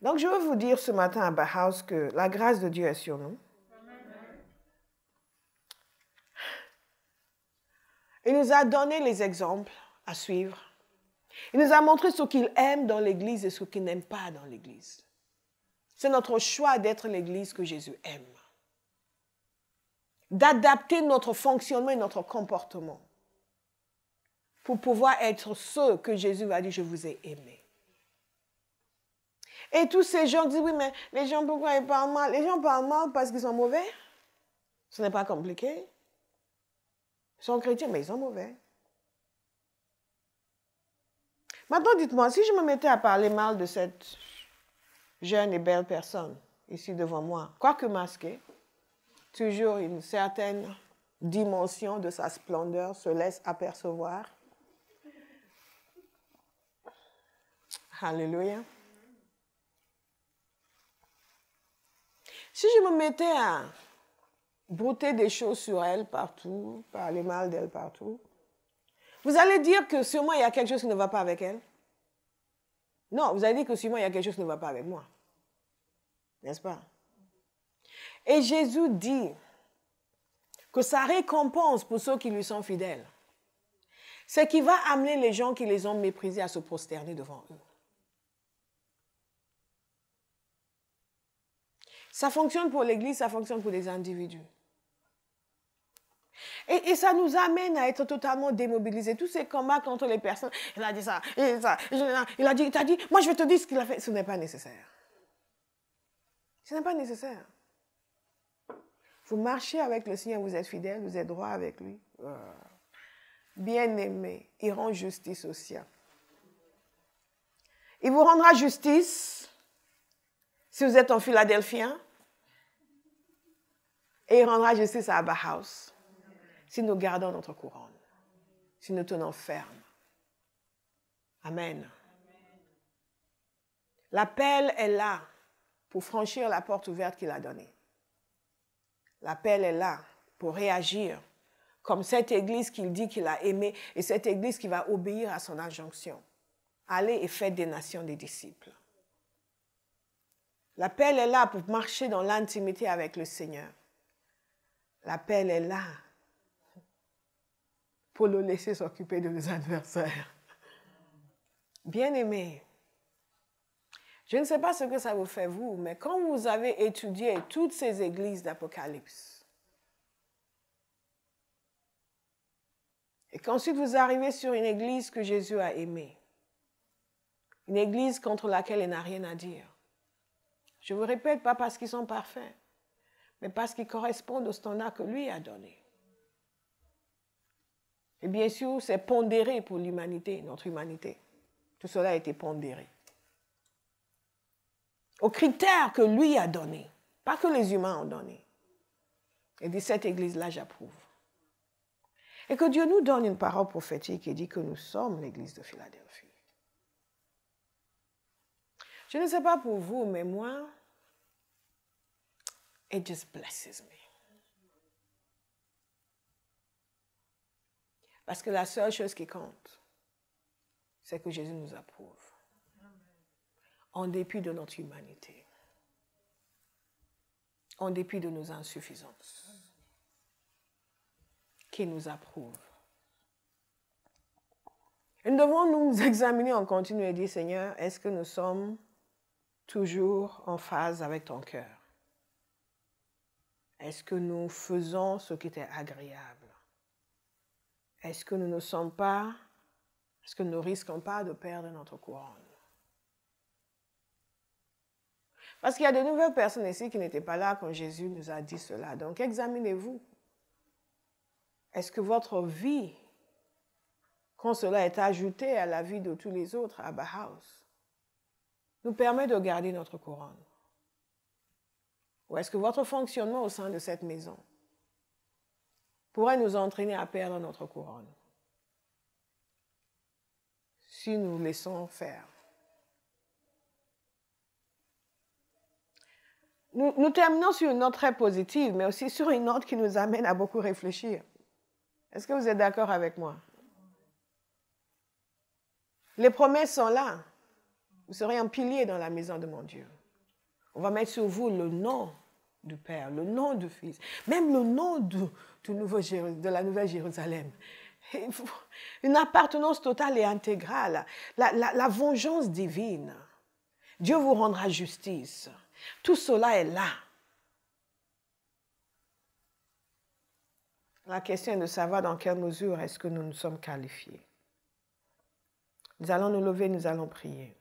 Donc, je veux vous dire ce matin à Bauhaus que la grâce de Dieu est sur nous. Il nous a donné les exemples à suivre. Il nous a montré ce qu'il aime dans l'Église et ce qu'il n'aime pas dans l'Église. C'est notre choix d'être l'Église que Jésus aime. D'adapter notre fonctionnement et notre comportement pour pouvoir être ceux que Jésus va dire, je vous ai aimés. Et tous ces gens disent, oui, mais les gens, pourquoi ils parlent mal? Les gens parlent mal parce qu'ils sont mauvais. Ce n'est pas compliqué. Ils sont chrétiens, mais ils sont mauvais. Maintenant, dites-moi, si je me mettais à parler mal de cette jeune et belle personne ici devant moi, quoique masquée, toujours une certaine dimension de sa splendeur se laisse apercevoir. Alléluia. Si je me mettais à brouter des choses sur elle partout, parler mal d'elle partout, vous allez dire que sûrement il y a quelque chose qui ne va pas avec elle? Non, vous allez dire que sûrement il y a quelque chose qui ne va pas avec moi. N'est-ce pas? Et Jésus dit que sa récompense pour ceux qui lui sont fidèles, c'est qu'il va amener les gens qui les ont méprisés à se prosterner devant eux. Ça fonctionne pour l'Église, ça fonctionne pour des individus. Et ça nous amène à être totalement démobilisés. Tous ces combats contre les personnes, il a dit ça, il a dit, moi je vais te dire ce qu'il a fait. Ce n'est pas nécessaire. Ce n'est pas nécessaire. Vous marchez avec le Seigneur, vous êtes fidèle, vous êtes droit avec lui. Bien-aimé, il rend justice aux siens. Il vous rendra justice si vous êtes un Philadelphien. Et il rendra justice à Bauhaus si nous gardons notre couronne, si nous tenons ferme. Amen. L'appel est là pour franchir la porte ouverte qu'il a donnée. L'appel est là pour réagir comme cette église qu'il dit qu'il a aimée et cette église qui va obéir à son injonction. Allez et faites des nations des disciples. L'appel est là pour marcher dans l'intimité avec le Seigneur. L'appel est là pour le laisser s'occuper de nos adversaires. Bien-aimés, je ne sais pas ce que ça vous fait vous, mais quand vous avez étudié toutes ces églises d'Apocalypse, et qu'ensuite vous arrivez sur une église que Jésus a aimée, Une église contre laquelle il n'a rien à dire. Je vous répète, pas parce qu'ils sont parfaits, mais parce qu'ils correspondent au standard que lui a donné. Et bien sûr, c'est pondéré pour l'humanité, notre humanité. Tout cela a été pondéré. Aux critères que lui a donnés, pas que les humains ont donnés. Et dit, cette église-là, j'approuve. Et que Dieu nous donne une parole prophétique et dit que nous sommes l'église de Philadelphie. Je ne sais pas pour vous, mais moi, it just blesses me. Parce que la seule chose qui compte, c'est que Jésus nous approuve. En dépit de notre humanité. En dépit de nos insuffisances. Qui nous approuve. Et nous devons nous examiner en continu et dire, Seigneur, est-ce que nous sommes toujours en phase avec ton cœur? Est-ce que nous faisons ce qui est agréable? Est-ce que nous ne sommes pas, est-ce que nous ne risquons pas de perdre notre couronne? Parce qu'il y a de nouvelles personnes ici qui n'étaient pas là quand Jésus nous a dit cela. Donc examinez-vous. Est-ce que votre vie, quand cela est ajouté à la vie de tous les autres à Bauhaus, nous permet de garder notre couronne? Ou est-ce que votre fonctionnement au sein de cette maison pourrait nous entraîner à perdre notre couronne si nous laissons faire? Nous terminons sur une note très positive, mais aussi sur une note qui nous amène à beaucoup réfléchir. Est-ce que vous êtes d'accord avec moi? Les promesses sont là. Vous serez un pilier dans la maison de mon Dieu. On va mettre sur vous le nom du Père, le nom du Fils, même le nom de la Nouvelle Jérusalem. Une appartenance totale et intégrale. La vengeance divine. Dieu vous rendra justice. Tout cela est là. La question est de savoir dans quelle mesure est-ce que nous nous sommes qualifiés. Nous allons nous lever, nous allons prier.